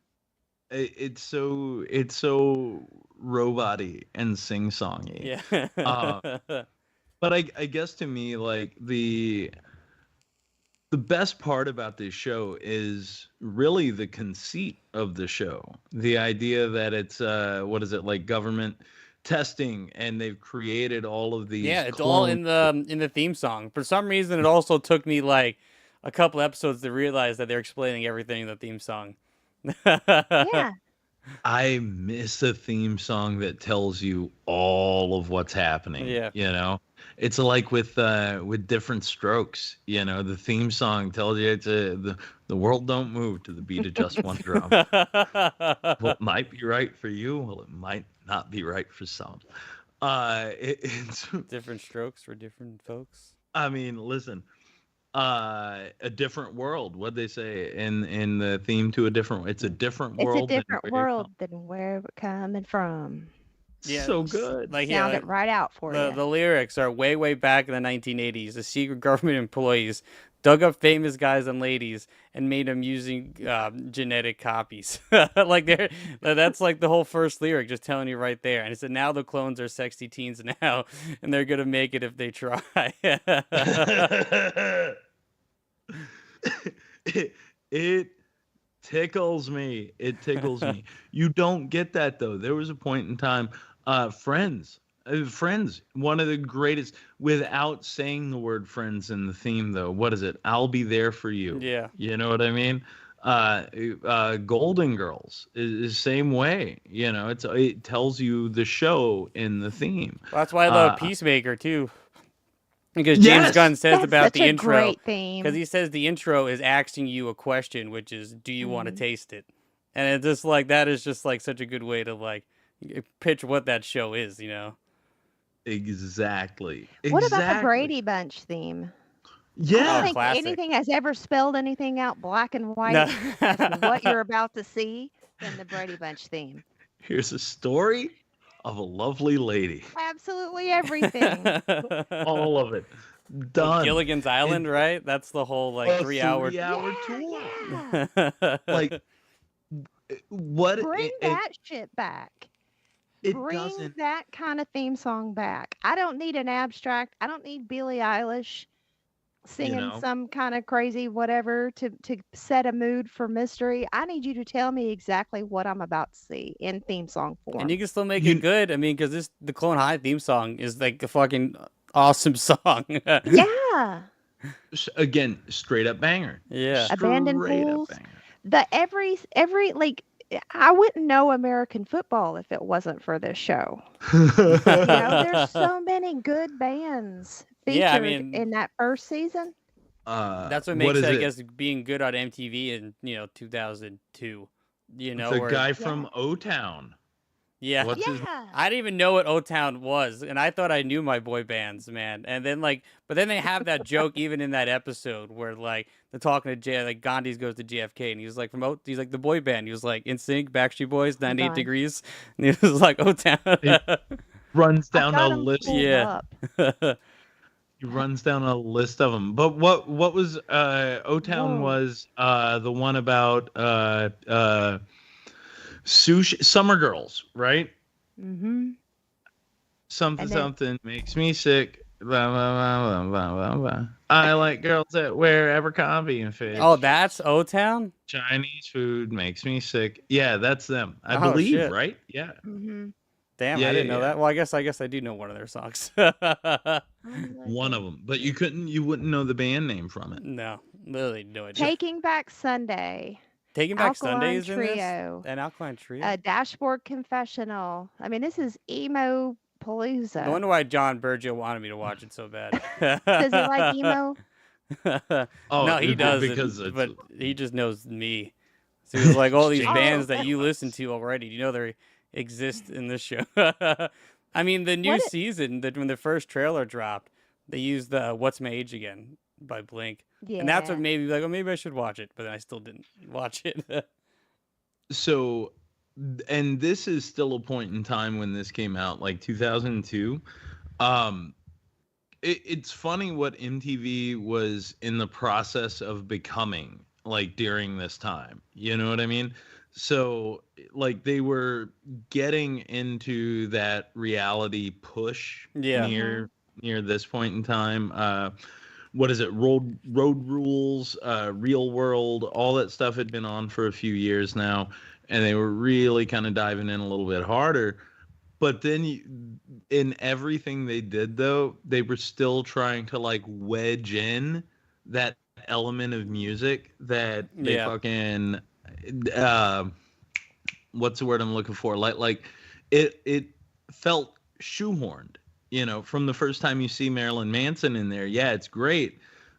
It's so robot-y and sing-songy. Yeah. But I guess to me, like the best part about this show is really the conceit of the show. The idea that it's what is it, like government testing, and they've created all of these. Yeah, it's all in the theme song. For some reason, it also took me like a couple episodes to realize that they're explaining everything in the theme song. Yeah. I miss a theme song that tells you all of what's happening. Yeah. You know, it's like with Different Strokes. You know, the theme song tells you the world don't move to the beat of just one drum. What might be right for you, well, it might not be right for some. It's different strokes for different folks. I mean, listen. A different world. What'd they say in the theme to a different? It's a different world. It's a different world than where we're coming from. Yeah, so good. Like Sound it right out for you. The lyrics are way back in the 1980s. The secret government employees dug up famous guys and ladies and made them using genetic copies. Like that's like the whole first lyric, just telling you right there. And it said, now the clones are sexy teens now, and they're gonna make it if they try. It tickles me. It tickles me. You don't get that though. There was a point in time, Friends, one of the greatest, without saying the word friends in the theme though. What is it? I'll be there for you. Yeah. You know what I mean? Golden Girls is the same way. You know, it tells you the show in the theme. Well, that's why I love Peacemaker too. Because James Gunn says about the intro, because he says the intro is asking you a question, which is, do you want to taste it? And it's just like, that is just like such a good way to like pitch what that show is, you know? Exactly. What about the Brady Bunch theme? Yeah. I don't think classic. anything has ever spelled anything out black and white as to what you're about to see than the Brady Bunch theme. Here's a story of a lovely lady. Absolutely everything. All of it. Done. Gilligan's Island, right? That's the whole like 3 hour tour. Yeah. Like what? Bring that shit back. Bring that kind of theme song back. I don't need an abstract. I don't need Billie Eilish singing some kind of crazy whatever to set a mood for mystery. I need you to tell me exactly what I'm about to see in theme song form. And you can still make it good. I mean, because the Clone High theme song is like a fucking awesome song. Yeah. Again, straight up banger. Yeah. Abandoned Fools. The every like, I wouldn't know American football if it wasn't for this show. There's so many good bands featured in that first season. That's what makes it, I guess, being good on MTV in 2002. The guy from O-Town. Yeah. I didn't even know what O-Town was, and I thought I knew my boy bands, man. And then but then they have that joke even in that episode where like they're talking to like Gandhi goes to JFK and he's like he's like the boy band. He was like NSYNC, Backstreet Boys, 98 Degrees, and he was like O-Town. Runs down a list. Yeah. He runs down a list of them. But what was O-Town was the one about sushi, Summer Girls, right? Mm-hmm. Something makes me sick. Blah, blah, blah, blah, blah, blah. I like girls that wear Abercrombie and Oh, Fitch. that's O-Town? Chinese food makes me sick. Yeah, that's them. I Oh, believe, shit. right? Yeah. Mm-hmm. Damn, Yeah, I yeah, didn't know yeah. that. Well, I guess I do know one of their songs. One of them. But you wouldn't know the band name from it. No, literally no idea. Taking Back Sunday, Taking Back Alkaline Sundays in this? Trio, An Alkaline Trio? Dashboard Confessional. I mean, this is emo No palooza. wonder why John Burgio wanted me to watch it so bad. Does he like emo? Oh, No, he because doesn't, it's but he just knows me. So he was like, all these James bands that Oh. you listen to already, you know they exist in this show. I mean, the new What season, when the first trailer dropped, they used the What's My Age Again by Blink. And that's what Yeah. made me like, oh, maybe I should watch it. But then I still didn't watch it. so and this is still a point in time when this came out, like 2002. Um it's funny what MTV was in the process of becoming like during this time. You know what I mean? So like they were getting into that reality push Yeah. near this point in time. What is it? Road Rules, Real World, all that stuff had been on for a few years now, and they were really kind of diving in a little bit harder. But then in everything they did, though, they were still trying to like wedge in that element of music that they Yeah. fucking what's the word I'm looking for? Like it felt shoehorned, from the first time you see Marilyn Manson in there. Yeah, it's great,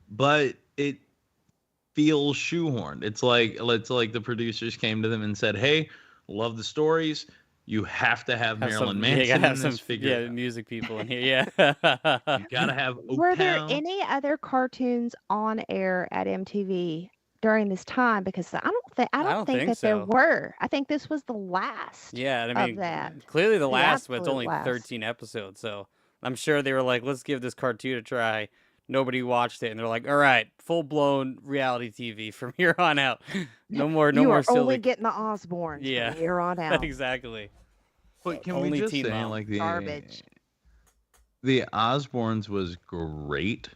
but it feels shoehorned. It's like the producers came to them and said, "Hey, love the stories. You have to have Marilyn Yeah, you Manson gotta have in some this. Figure it out. music people in here. Yeah. You gotta have Were there O-Town." any other cartoons on air at MTV during this time? Because I don't think think that there so. were. I think this was the last Yeah, I of mean, that. clearly the The last, but it's absolute only last. 13 episodes, so I'm sure they were like, let's give this cartoon a try. Nobody watched it, and they're like, all right, full blown reality TV from here on out. No more You are silly. only getting the Osbournes Yeah. from here on out. Exactly. But can Only we just Teen say Mom. like Garbage. the Osbournes was great.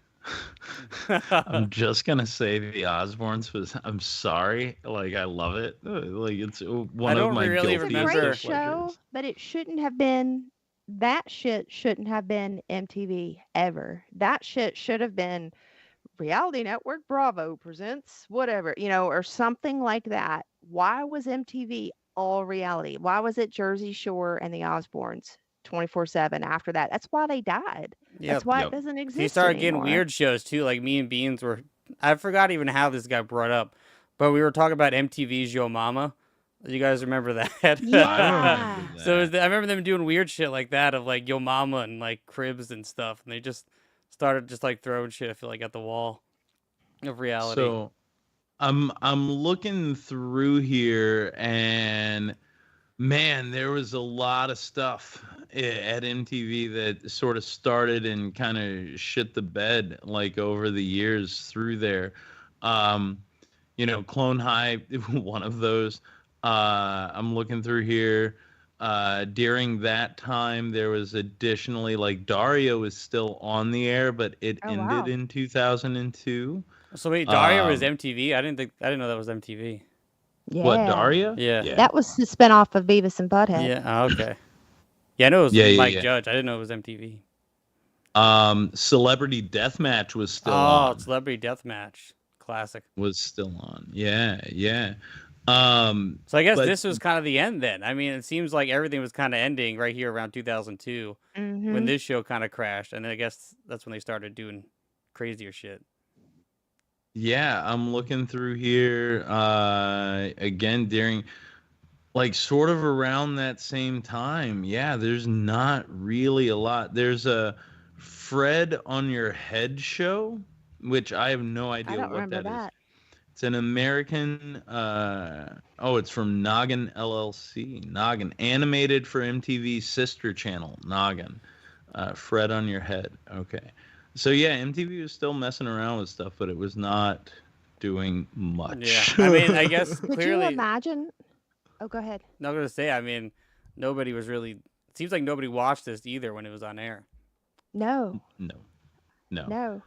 I'm just gonna say the Osbournes was. I'm sorry, like I love it. Like it's one don't of my really It's a guilty remember- great pleasures. show, but it shouldn't have been. That shit shouldn't have been MTV ever. That shit should have been Reality Network Bravo presents whatever, or something like that. Why was MTV all reality? Why was it Jersey Shore and the Osbournes 24/7 after that? That's why they died. Yeah. That's why Yep. it doesn't exist He started getting anymore. weird shows too. Like me and Beans were. I forgot even how this got brought up, but we were talking about MTV's Yo Mama. You guys remember that? I Yeah. remember that. So I remember them doing weird shit like that of like Yo Mama and like Cribs and stuff, and they just started just like throwing shit. I feel like at the wall of reality. So I'm looking through here, and man, there was a lot of stuff at MTV that sort of started and kind of shit the bed like over the years through there. Clone High, one of those. I'm looking through here. During that time, there was additionally like Dario was still on the air, but it Oh, ended wow. in 2002. So wait, Dario was Um, MTV? I didn't know that was MTV. Yeah. What, Daria? Yeah. That was the spinoff of Beavis and Butthead. Yeah. Oh, okay. Yeah, I know it was Yeah, Mike yeah. Judge. I didn't know it was MTV. Celebrity Deathmatch was still Oh, on. Celebrity Deathmatch, classic. Was still on. Yeah. So I guess But- this was kind of the end then. I mean, it seems like everything was kind of ending right here around 2002 Mhm. when this show kind of crashed, and then I guess that's when they started doing crazier shit. Yeah, I'm looking through here again during like sort of around that same time. Yeah, there's not really a lot. There's a Fred on Your Head show, which I have no I idea don't what remember that is. that. It's an American it's from Noggin LLC. Noggin, animated for MTV's sister channel, Noggin. Fred on Your Head. Okay. So yeah, MTV was still messing around with stuff, but it was not doing much. Yeah, I mean, I guess Could you clearly. imagine? Oh, go ahead. Not gonna say. I mean, nobody was really. It seems like nobody watched this either when it was on air. No. No. No. No.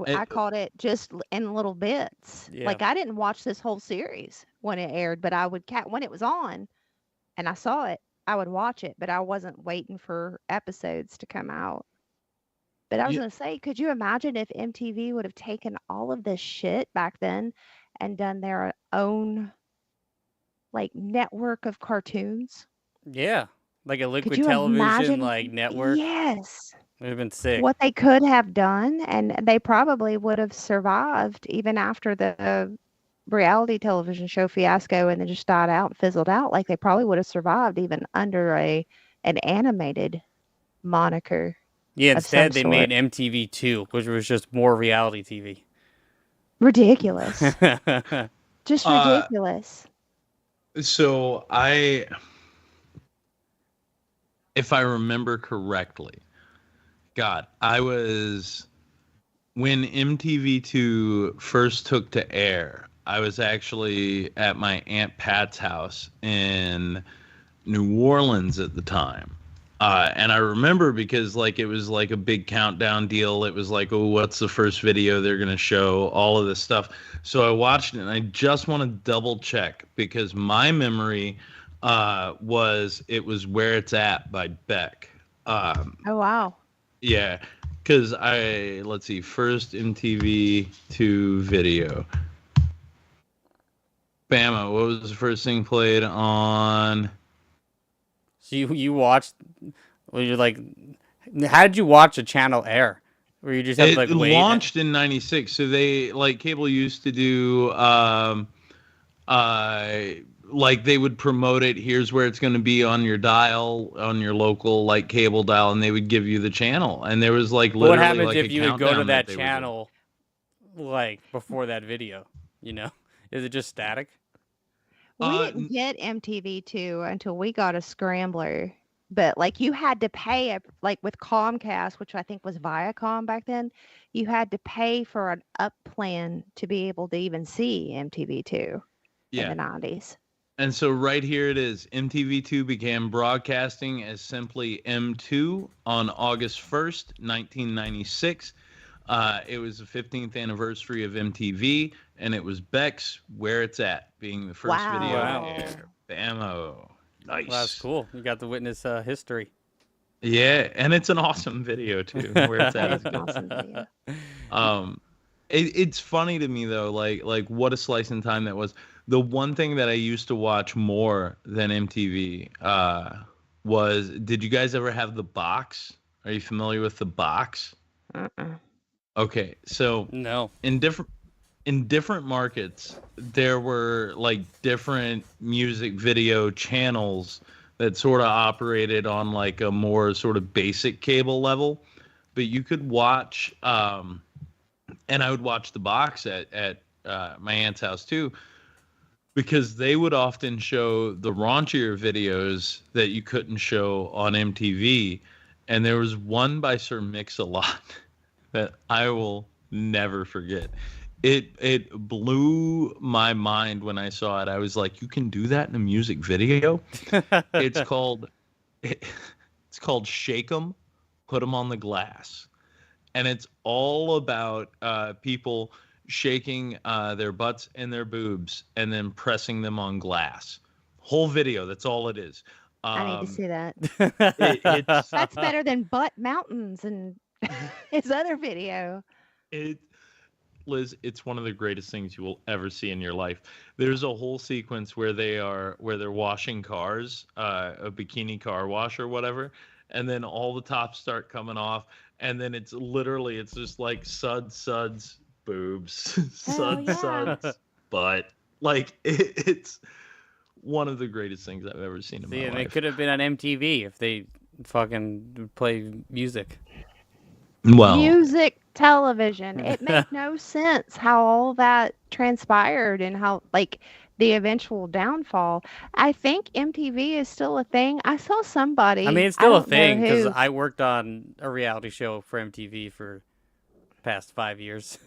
It- I caught it just in little bits. Yeah. Like I didn't watch this whole series when it aired, but I would when it was on and I saw it, I would watch it, but I wasn't waiting for episodes to come out. But I was yeah, going to say, could you imagine if MTV would have taken all of this shit back then and done their own like network of cartoons? Yeah. Like a Could liquid you television imagine? like network. Yes. It would have been sick. What they could have done, and they probably would have survived even after the reality television show fiasco and then just died out and fizzled out. Like they probably would have survived even under an animated moniker Yeah, of some instead they made sort. MTV2, which was just more reality Ridiculous. TV. Just Uh, ridiculous. so if I remember correctly, God, when MTV2 first took to air, I was actually at my Aunt Pat's house in New Orleans at the time. And I remember because like it was like a big countdown deal. It was like, oh, what's the first video they're gonna show? All of this stuff. So I watched it, and I just want to double check because my memory was it was Where It's At by Beck. Oh wow. Yeah, because let's see, first MTV2 video. Bama, what was the first thing played on? So you watched, well, you're like, how did you watch a channel air? Where you just have to like It wait? launched in '96, so they like cable used to do like they would promote it. Here's where it's going to be on your dial, on your local like cable dial, and they would give you the channel. And there was like What literally happens like if a you would go to countdown that they would do. channel like before that video? You know, is it just static? We Uh, didn't get MTV2 until we got a scrambler. But like you had to pay like with Comcast, which I think was Viacom back then, you had to pay for an up plan to be able to even see MTV2 in Yeah. the 90s. And so right here it is. MTV2 began broadcasting as simply M2 on August 1st, 1996. It was the 15th anniversary of MTV, and it was Beck's Where It's At being the first video Wow. to air. Bammo. Nice. Well, that's cool. You got to witness history. Yeah, and it's an awesome video too. Where It's At is It's an good. awesome video. It's funny to me though, like what a slice in time that was. The one thing that I used to watch more than MTV was, did you guys ever have the box? Are you familiar with the box? Uh-uh. Okay, so No. in different markets, there were like different music video channels that sort of operated on like a more sort of basic cable level, but you could watch and I would watch the box at my aunt's house too, because they would often show the raunchier videos that you couldn't show on MTV. And there was one by Sir Mix-a-Lot that I will never forget. It blew my mind when I saw it. I was like, you can do that in a music video? It's called Shake 'em, Put 'em on the Glass. And it's all about people shaking their butts and their boobs and then pressing them on glass. Whole video, that's all it is. I need to see that. It's That's better than Butt Mountains and his other video. Liz, it's one of the greatest things you will ever see in your life. There's a whole sequence where they're washing cars, a bikini car wash or whatever, and then all the tops start coming off, and then it's just like suds, boobs, suds, yeah. suds, butt. Like it's one of the greatest things I've ever seen in See, my and life. it could have been on MTV if they fucking play music. Well, Music television. It made no sense how all that transpired and how like the eventual downfall. I think MTV is still a thing. I saw somebody. I mean, it's I still a don't know thing because who. I worked on a reality show for MTV for past 5 years.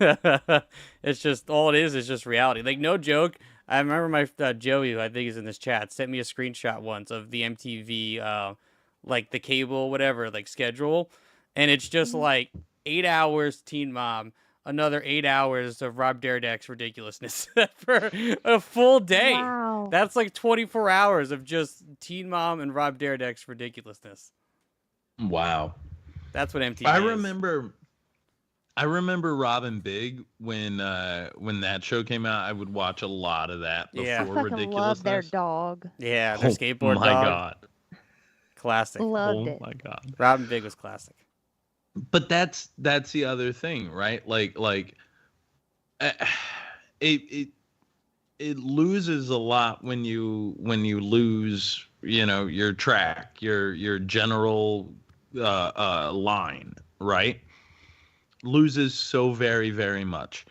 It's just all it is just reality. Like no joke. I remember my Joey, who I think is in this chat, sent me a screenshot once of the MTV like the cable whatever like schedule, and it's just like 8 hours Teen Mom, another 8 hours of Rob Dyrdek's ridiculousness for a full day. Wow. That's like 24 hours of just Teen Mom and Rob Dyrdek's ridiculousness. Wow. That's what MTV I is. remember Robin Big when that show came out. I would watch a lot of that before Yeah. I fucking Ridiculousness. love their dog. Yeah, their skateboard my dog. God. Classic. Loved Oh it. my God. Robin Big was classic. But that's the other thing, right? It loses a lot when you lose, your track, your general line, right? Loses so very, very much.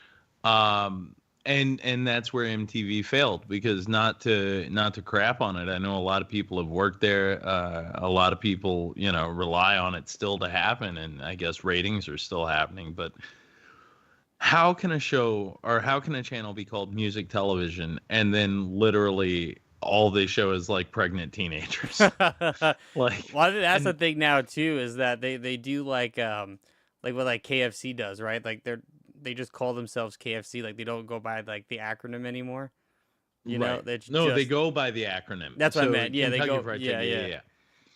And that's where MTV failed, because not to crap on it. I know a lot of people have worked there. A lot of people, rely on it still to happen, and I guess ratings are still happening. But how can a channel be called music television and then literally all they show is like pregnant teenagers? Like, well, that's the thing now too, is that they do like what like KFC does, right? Like they just call themselves KFC, like they don't go by like the acronym anymore. You know, right. they They go by the acronym. That's what I meant. Yeah, they Kentucky go. Fried Yeah, Chicken, yeah.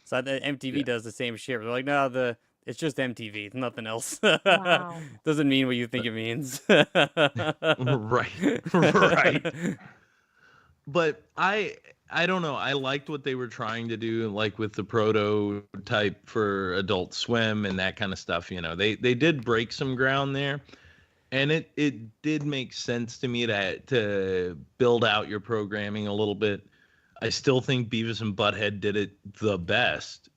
So MTV Yeah. does the same shit. They're like, no, it's just MTV. It's nothing else. Wow. Doesn't mean what you think it means. Right. Right. But I don't know. I liked what they were trying to do, like with the prototype for Adult Swim and that kind of stuff. They did break some ground there, and it did make sense to me to build out your programming a little bit. I still think Beavis and Butthead did it the best,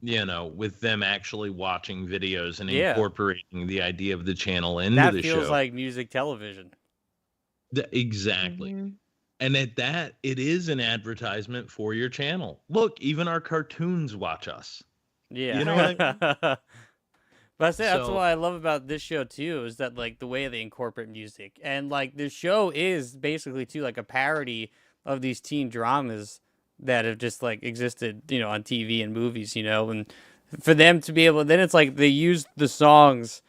with them actually watching videos and Yeah. incorporating the idea of the channel into That the feels show. like music television. Exactly. Mhm. And at that, it is an advertisement for your channel. Look, even our cartoons watch us. Yeah. You know what But I say that's So- what I love about this show too, is that like the way they incorporate music, and like the show is basically too like a parody of these teen dramas that have just like existed, on TV and movies, and for them to be able, then it's like they use the songs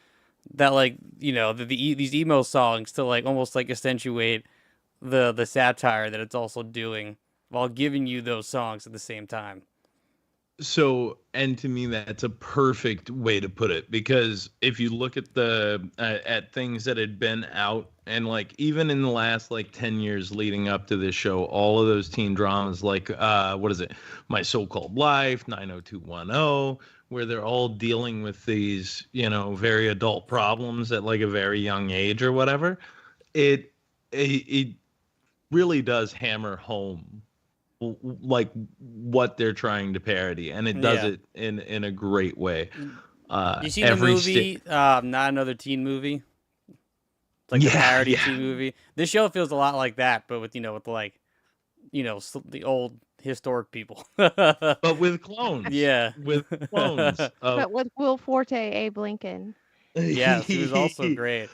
that like these emo songs to like almost like accentuate the satire that it's also doing while giving you those songs at the same time. So, and to me, that's a perfect way to put it, because if you look at at things that had been out, and like even in the last like 10 years leading up to this show, all of those teen dramas, like what is it, My So-Called Life, 90210, where they're all dealing with these, very adult problems at like a very young age or whatever. It really does hammer home like what they're trying to parody, and it does Yeah. it in a great way. You seen the movie Not Another Teen Movie? It's like a parody teen movie. This show feels a lot like that, but with with like the old historic people. But with clones. Yeah. With clones. But with Will Forte, Abe Lincoln. Yes, he was also great.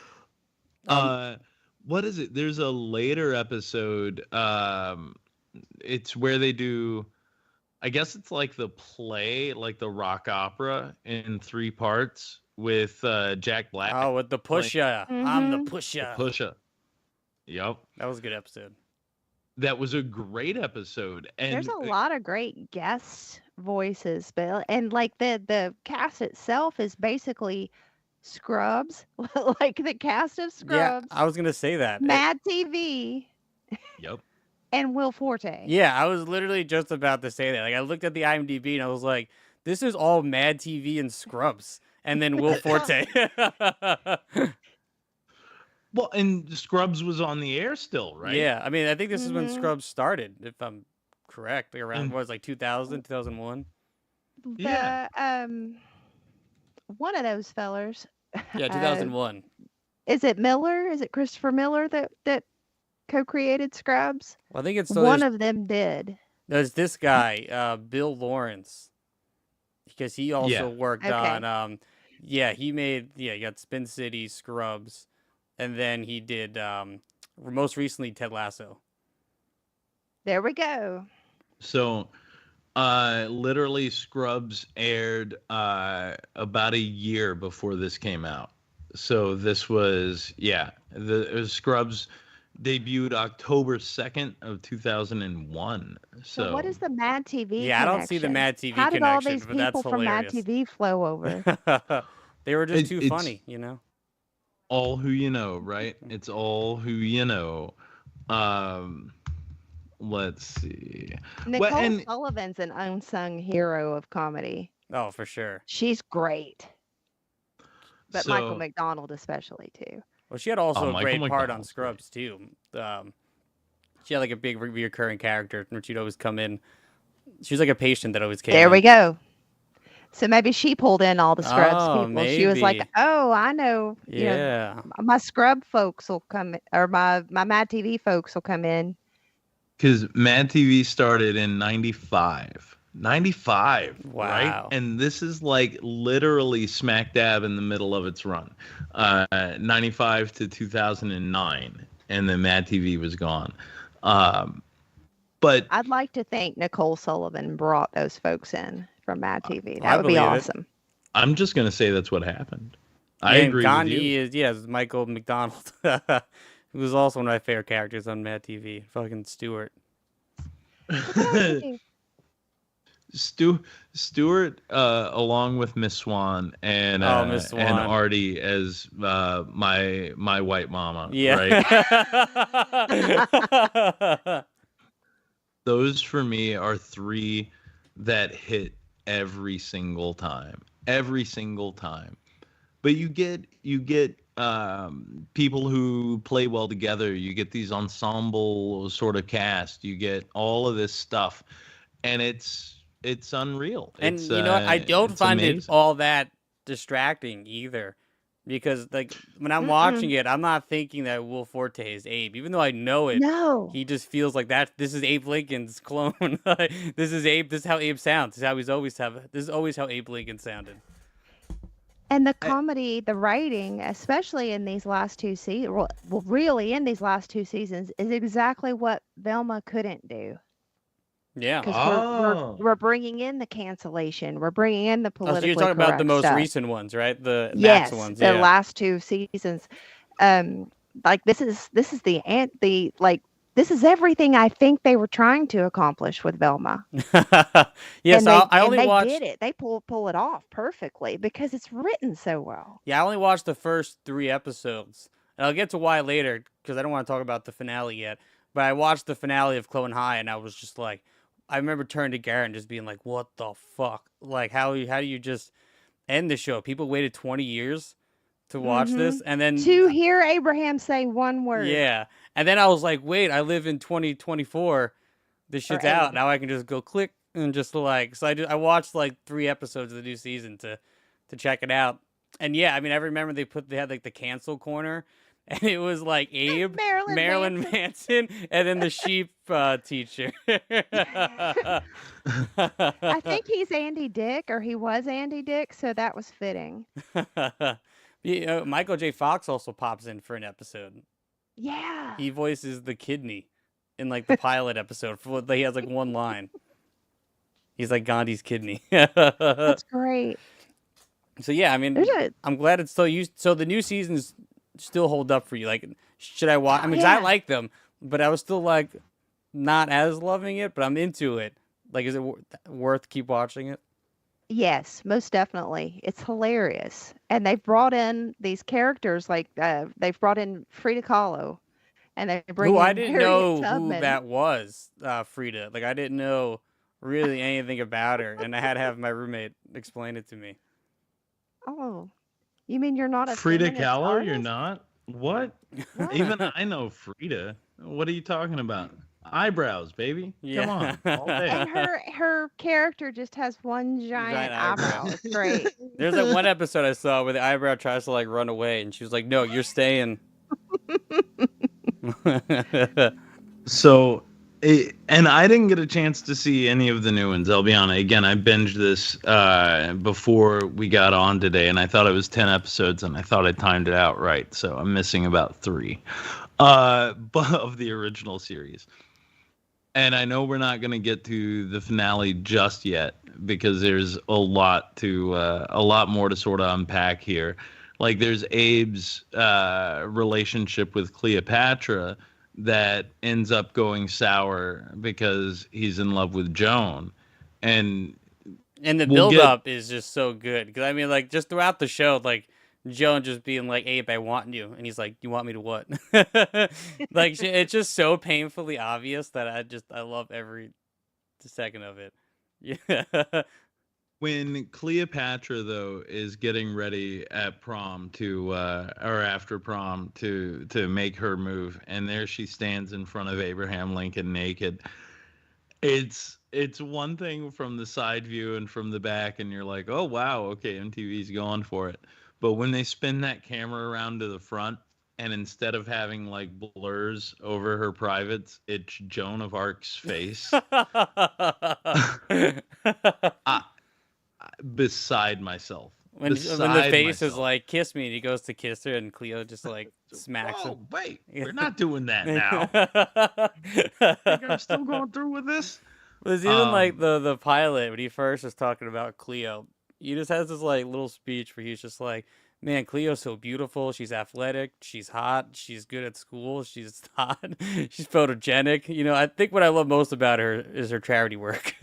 What is it? There's a later episode. It's where they do, I guess it's like the play, like the rock opera in 3 parts with Jack Black. Oh, with the Pusha. I'm the Pusha. Pusha. Yep. That was a good episode. That was a great episode. And There's a lot of great guest voices, but and like the cast itself is basically Scrubs, like the cast of Scrubs, Yeah, I was gonna say that. Mad TV, Yep. and Will Forte. Yeah, I was literally just about to say that. Like, I looked at the IMDb and I was like, this is all Mad TV and Scrubs, and then Will Forte. Well, and Scrubs was on the air still, right? Yeah, I mean, I think this is when Mhm. Scrubs started, if I'm correct. Like around, And- what was it, like 2000, 2001? Yeah. One of those fellers. Yeah, 2001. Is it Miller? Is it Christopher Miller that co-created Scrubs? Well, I think it's One of them did. there's this guy, Bill Lawrence, because he also Yeah. worked Okay. on, he got Spin City, Scrubs, and then he did, most recently, Ted Lasso. There we go. So Literally, Scrubs aired about a year before this came out. So this was, Scrubs debuted October 2nd of 2001. So what is the Mad TV Yeah, I don't see the connection? Mad TV How did all connection, these but that's people from Mad hilarious. TV flow over? They were just too It's funny, you know? all who you know, right? It's all who you know. Um, let's see. Nicole And Sullivan's an unsung hero of comedy. Oh, for sure. She's great. But Michael so, McDonald especially too. Well, she had also a Michael great part on McDonald's Scrubs, too. She had like a big recurring character where she'd always come in. She was like a patient that always came There in. we go. So maybe she pulled in all the Scrubs Oh, people. She was like, maybe. "Oh, I know. You know, Yeah. my Scrub folks will come, or my Mad TV folks will come in." because Mad TV started in 95. 95, right? Wow. And this is like literally smack dab in the middle of its run. 95 to 2009, and then Mad TV was gone. But I'd like to think Nicole Sullivan brought those folks in from Mad TV. I That would be believe it. awesome. I'm just going to say that's what happened. I And agree Gandhi with you. is Michael McDonald, who was also one of my favorite characters on Mad TV. Fucking Stewart. Stewart, along with Miss Swan and Miss Swan. and Artie as my white mama. Yeah. Right. Those for me are three that hit every single time. But you get people who play well together. You get these ensemble sort of cast. You get all of this stuff, and it's unreal. And It's, you know what? I don't it's find amazing. it all that distracting either. Because like when I'm watching it, I'm not thinking that Will Forte is Abe, even though I know it. No. He just feels like that. This is Abe Lincoln's clone. This is Abe. This is how Abe sounds. This is how he's always have. This is always how Abe Lincoln sounded. And the comedy, the writing, especially in these last two seasons, well, really in these last two seasons, is exactly what Velma couldn't do. Yeah. Because we're bringing in the cancellation, we're bringing in the Oh, politically so you're talking about the correct most stuff. recent ones, right? The Yes, Max ones. the Yeah. last two seasons. Like this is this is everything I think they were trying to accomplish with Velma. Yes, And I they only watched. did it. They pull it off perfectly because it's written so well. Yeah, I only watched the first 3 episodes, and I'll get to why later because I don't want to talk about the finale yet. But I watched the finale of Clone High, and I was just like, I remember turning to Garrett and just being like, "What the fuck? Like, how do you just end the show? People waited 20 years to watch this, and then To hear Abraham say one word. yeah, and then I was like, wait, I live in 2024. This shit's out Abe. now. I can just go click and just like so. I watched like 3 episodes of the new season to check it out, and yeah, I mean I remember they had like the cancel corner. And it was like Abe, Marilyn Manson, and then the sheep teacher. I think he's Andy Dick, or he was Andy Dick, so that was fitting. Yeah, Michael J. Fox also pops in for an episode. Yeah. He voices the kidney in like the pilot episode. He has like one line. He's like Gandhi's kidney. That's great. So yeah, I mean, I'm glad it's still used. So the new seasons still hold up for you. Like, should I watch? I mean, 'cause I like them, but I was still like not as loving it. But I'm into it. Like, is it worth keep watching it? Yes, most definitely. It's hilarious. And they've brought in these characters like they've brought in Frida Kahlo, and they bring Who in I didn't Harriet know Tubman. who that was, Frida. Like, I didn't know really anything about her, and I had to have my roommate explain it to me. Oh, you mean you're not a Frida feminist Kahlo, artist? you're not? What? What? Even I know Frida. What are you talking about? Eyebrows, baby. Yeah. Come on. All day. And her character just has one giant eyebrow. eyebrow. It's great. There's that one episode I saw where the eyebrow tries to like run away, and she was like, "No, you're staying." So, and I didn't get a chance to see any of the new ones. I'll be honest. Again, I binged this before we got on today, and I thought it was 10 episodes, and I thought I timed it out right. So I'm missing about 3 but of the original series. And I know we're not going to get to the finale just yet because there's a lot more to sort of unpack here. Like there's Abe's relationship with Cleopatra that ends up going sour because he's in love with Joan, and the we'll build get up is just so good because I mean, like just throughout the show, like Joan just being like, "Abe, I want you," and he's like, "You want me to what?" Like it's just so painfully obvious that I love every second of it. Yeah. when Cleopatra though is getting ready at prom to or after prom to make her move, and there she stands in front of Abraham Lincoln naked. It's one thing from the side view and from the back, and you're like, oh wow, okay, MTV's going for it. But when they spin that camera around to the front, and instead of having like blurs over her privates, it's Joan of Arc's face. I, beside myself. When the face is like, "Kiss me," and he goes to kiss her, and Cleo just like smacks him. Oh wait, we're not doing that now. I think I'm still going through with this. There's even like the pilot when he first was talking about Cleo. He just has this like little speech where he's just like, "Man, Cleo's so beautiful. She's athletic. She's hot. She's good at school. She's hot. She's photogenic. You know, I think what I love most about her is her charity work."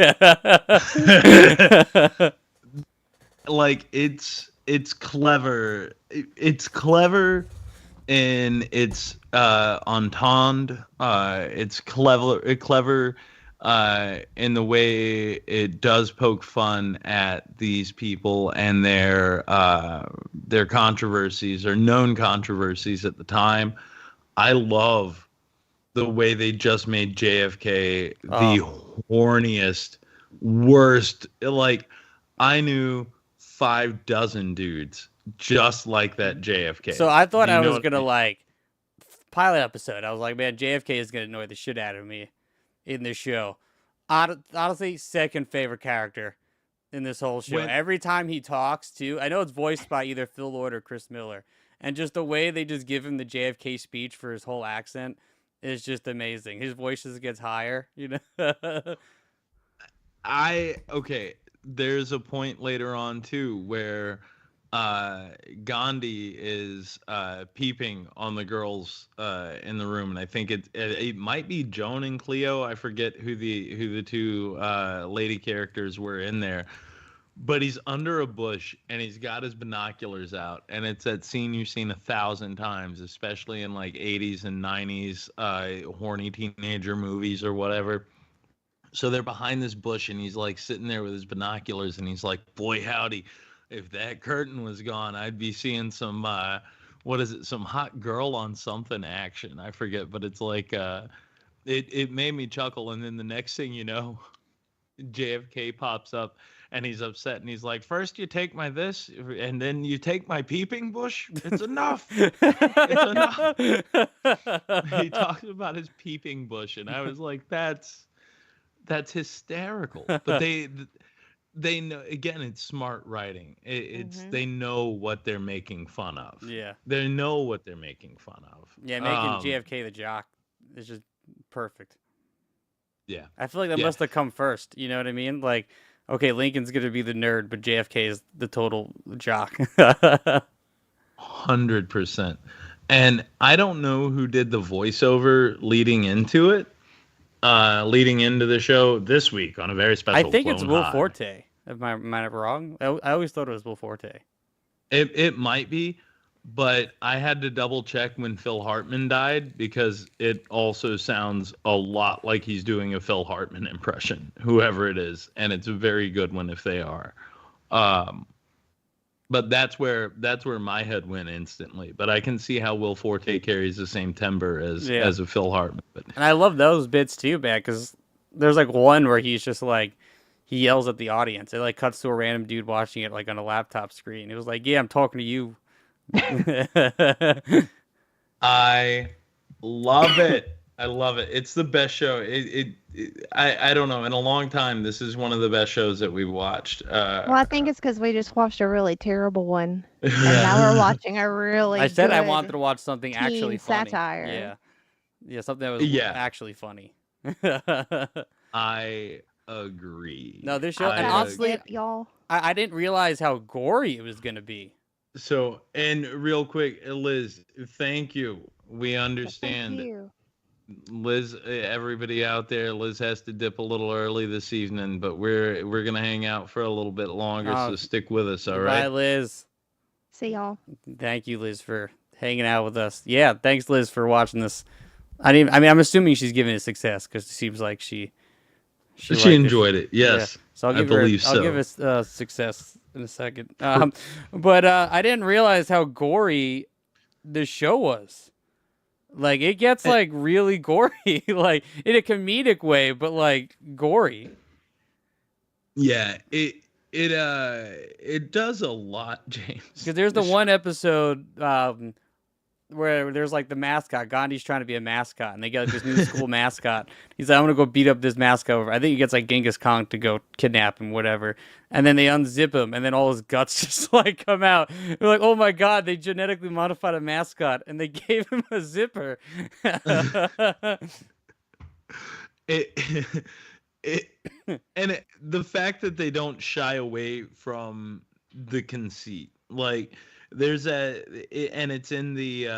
Like it's clever. It's clever in its entendre. It's clever in the way it does poke fun at these people and their controversies or known controversies at the time. I love the way they just made JFK the horniest, worst. Like I knew 6 dudes just like that JFK. So I thought I was gonna like pilot episode. I was like, man, JFK is gonna annoy the shit out of me in this show. Honestly, second favorite character in this whole show. Every time he talks too, I know it's voiced by either Phil Lord or Chris Miller, and just the way they just give him the JFK speech for his whole accent is just amazing. His voice just gets higher, you know. There's a point later on too where Gandhi is peeping on the girls in the room, and I think it might be Joan and Cleo. I forget who the two lady characters were in there, but he's under a bush and he's got his binoculars out, and it's that scene you've seen 1,000 times, especially in like 80s and 90s horny teenager movies or whatever. So they're behind this bush, and he's like sitting there with his binoculars, and he's like, boy, howdy, if that curtain was gone, I'd be seeing some, some hot girl on something action. I forget, but it's like, it made me chuckle. And then the next thing you know, JFK pops up, and he's upset, and he's like, first you take my this, and then you take my peeping bush? It's enough. It's enough. He talks about his peeping bush, and I was like, that's hysterical. But they know, again, it's smart writing. They know what they're making fun of. Yeah. They know what they're making fun of. Yeah, making JFK the jock is just perfect. Yeah. I feel like that must have come first. You know what I mean? Like, okay, Lincoln's going to be the nerd, but JFK is the total jock. 100%. And I don't know who did the voiceover leading into it. Leading into the show this week on a very special. I think it's Will Forte. Am I wrong? I always thought it was Will Forte. It might be, but I had to double check when Phil Hartman died because it also sounds a lot like he's doing a Phil Hartman impression, whoever it is, and it's a very good one if they are. But that's where my head went instantly. But I can see how Will Forte carries the same timbre as a Phil Hartman. But, and I love those bits too, man, because there's like one where he's just like, he yells at the audience. It like cuts to a random dude watching it like on a laptop screen. It was like, yeah, I'm talking to you. I love it. I love it. It's the best show. I don't know. In a long time, this is one of the best shows that we've watched. Well, I think it's because we just watched a really terrible one, and now we're watching a really. I said I wanted to watch something actually funny. Satire. Yeah, something that was actually funny. I agree. No, this show, and I That's honestly, it, y'all. I didn't realize how gory it was gonna be. So, and real quick, Liz, thank you. We Thank understand. you. Liz, everybody out there, Liz has to dip a little early this evening, but we're gonna hang out for a little bit longer, Oh, so stick with us, all goodbye, right? Liz. See y'all. Thank you, Liz, for hanging out with us. Yeah, thanks, Liz, for watching this. I mean, I'm assuming she's giving it success because it seems like she She liked it. enjoyed it, Yeah, yes. so I believe I'll give so. it success in a second. But I didn't realize how gory the show was. Like it gets Eh, like really gory, like in a comedic way, but like gory. Yeah, it does a lot, James. Because there's the one episode where there's like the mascot. Gandhi's trying to be a mascot, and they get like, this new school mascot. He's like, I'm gonna go beat up this mascot over. I think he gets like Genghis Khan to go kidnap him, whatever. And then they unzip him, and then all his guts just like come out. They're like, oh my god, they genetically modified a mascot, and they gave him a zipper. it it the fact that they don't shy away from the conceit, like there's and it's in the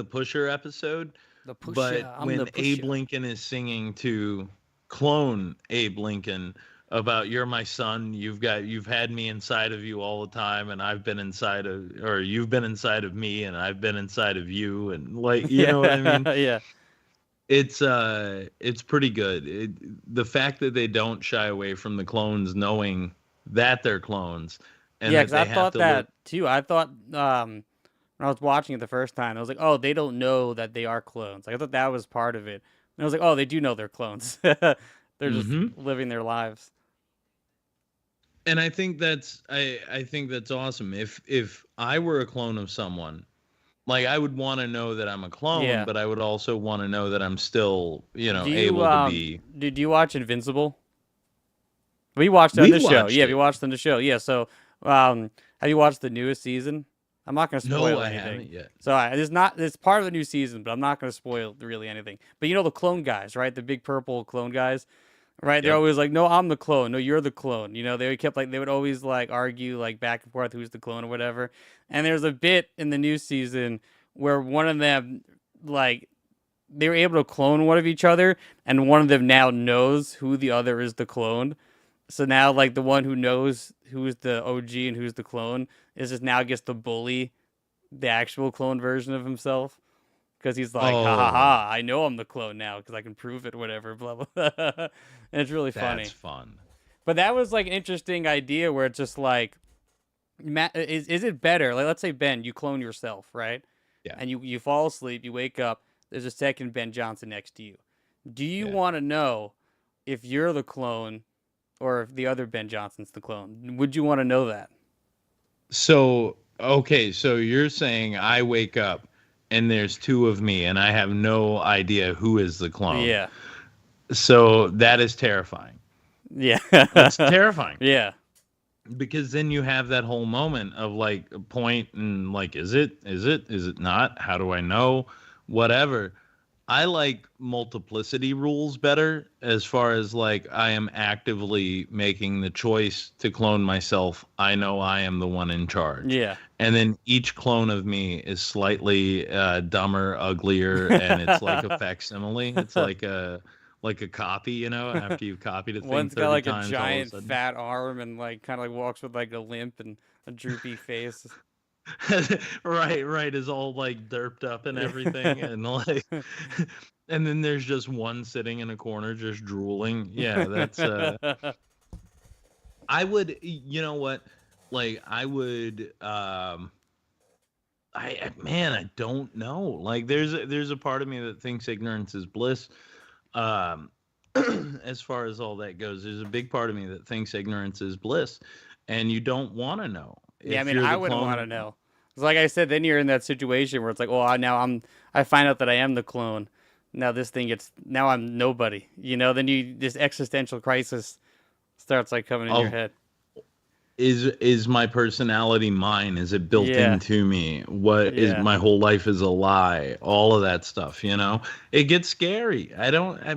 Pusher episode, The but pusher, I'm when the Abe pusher. Lincoln is singing to clone Abe Lincoln about "You're my son, you've had me inside of you all the time, and I've been inside of, or you've been inside of me, and I've been inside of you," and like, you know what I mean? Yeah, yeah, It's pretty good. The fact that they don't shy away from the clones knowing that they're clones and yeah. that Because I they have thought to live. that too. I thought when I was watching it the first time, I was like, oh, they don't know that they are clones. Like I thought that was part of it. And I was like, oh, they do know they're clones. They're just Hmm. living their lives. And I think that's awesome. If I were a clone of someone, like I would want to know that I'm a clone, Yeah. but I would also want to know that I'm still, Do you able to be. do you watch Invincible? We watched it on We the show. watched Yeah, we it. watched it on the show. Yeah, so have you watched the newest season? I'm not gonna No, spoil I anything. haven't yet. So it's part of the new season, but I'm not gonna spoil really anything. But you know the clone guys, right? The big purple clone guys, right? They're Yep. always like, "No, I'm the clone. No, you're the clone." You know, they kept like they would always like argue like back and forth who's the clone or whatever. And there's a bit in the new season where one of them like they were able to clone one of each other, and one of them now knows who the other is the clone. So now, like the one who knows who's the OG and who's the clone is just now gets to bully the actual clone version of himself because he's like, ha ha Oh, ha, I know I'm the clone now because I can prove it, whatever, blah blah. And it's really that's funny. fun. But that was like an interesting idea where it's just like, is it better? Like, let's say Ben, you clone yourself, right? Yeah. And you fall asleep, you wake up, there's a second Ben Johnson next to you. Do you Yeah. want to know if you're the clone or if the other Ben Johnson's the clone? Would you want to know that? So, okay, so you're saying I wake up and there's two of me and I have no idea who is the clone. Yeah. So that is terrifying. Yeah. It's terrifying Yeah. because then you have that whole moment of like a point and like, is it not? How do I know? Whatever. I like multiplicity rules better as far as like I am actively making the choice to clone myself. I know I am the one in charge. Yeah. And then each clone of me is slightly dumber, uglier, and it's like a facsimile. It's like a copy, after you've copied a thing One's got 30 like a times all of a giant sudden. fat arm and like kind of like walks with like a limp and a droopy face. Right, is all like derped up and everything, and like, and then there's just one sitting in a corner just drooling. Yeah, that's I would, you know what, like I would, man, I don't know. Like there's a part of me that thinks ignorance is bliss. Um, as far as all that goes, there's a big part of me that thinks ignorance is bliss, and you don't want to know Yeah, I if mean, you're I the wouldn't clone want to of. know. 'Cause like I said, then you're in that situation where it's like, oh, I find out that I am the clone. Now now I'm nobody. Then this existential crisis starts like coming in your Of head. is my personality mine? Is it built Yeah. into me? What is Yeah. my whole life is a lie? All of that stuff, it gets scary.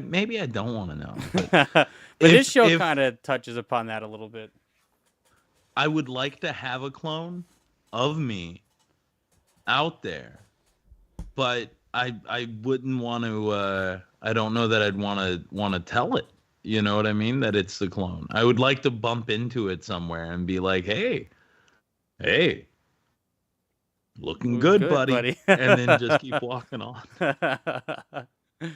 Maybe I don't want to know, but But this if show if kind of touches upon that a little bit. I would like to have a clone of me out there, but I wouldn't want to. I don't know that I'd want to tell it. You know what I mean? That it's the clone. I would like to bump into it somewhere and be like, hey, looking good, Good, buddy, buddy. and then just keep walking on,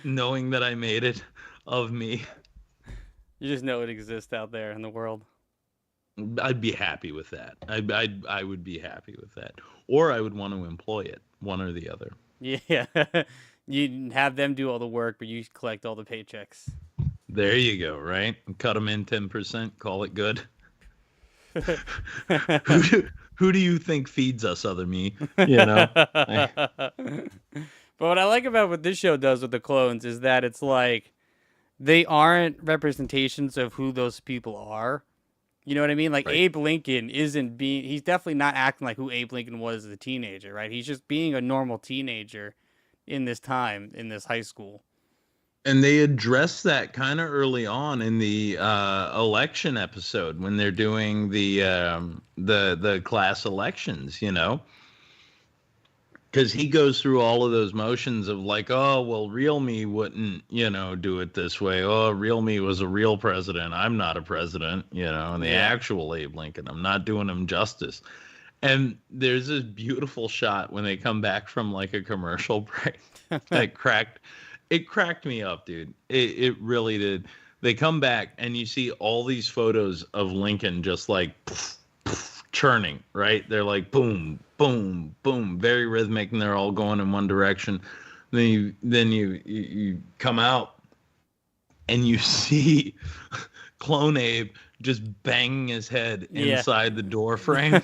knowing that I made it of me. You just know it exists out there in the world. I'd be happy with that. I would be happy with that, or I would want to employ it, one or the other. Yeah. You have them do all the work, but you collect all the paychecks. There you go, right? Cut them in 10%, call it good. Who do you think feeds us, other me? But what I like about what this show does with the clones is that it's like they aren't representations of who those people are. You know what I mean? Like Right. Abe Lincoln he's definitely not acting like who Abe Lincoln was as a teenager, right? He's just being a normal teenager in this time, in this high school. And they address that kind of early on in the election episode when they're doing the class elections, because he goes through all of those motions of like, oh, well, real me wouldn't, do it this way. Oh, real me was a real president. I'm not a president, and the actual Abe Lincoln, I'm not doing him justice. And there's this beautiful shot when they come back from like a commercial break it cracked me up, dude. It really did. They come back and you see all these photos of Lincoln just like churning, right? They're like boom, boom, boom, very rhythmic, and they're all going in one direction. Then you come out and you see Clone Abe just banging his head inside the door frame.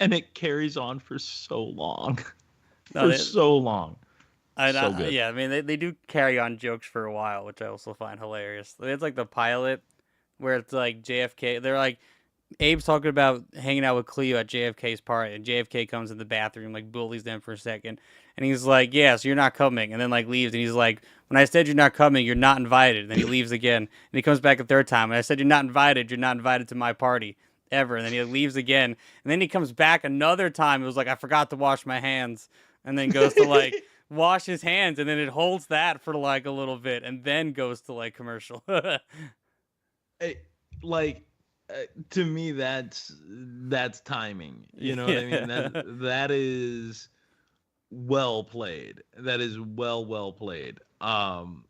And it carries on for so long. So long. So good. Yeah, I mean, they do carry on jokes for a while, which I also find hilarious. It's like the pilot where it's like JFK. They're like, Abe's talking about hanging out with Cleo at JFK's party, and JFK comes in the bathroom, like bullies them for a second. And he's like, yeah, so you're not coming. And then like leaves, and he's like, when I said you're not coming, you're not invited. And then he leaves again. And he comes back a third time. And I said, you're not invited to my party ever. And then he leaves again. And then he comes back another time. It was like, I forgot to wash my hands. And then goes to like wash his hands, and then it holds that for like a little bit, and then goes to like commercial. To me, that's timing. You know what I mean? That is well played. That is well played. Again,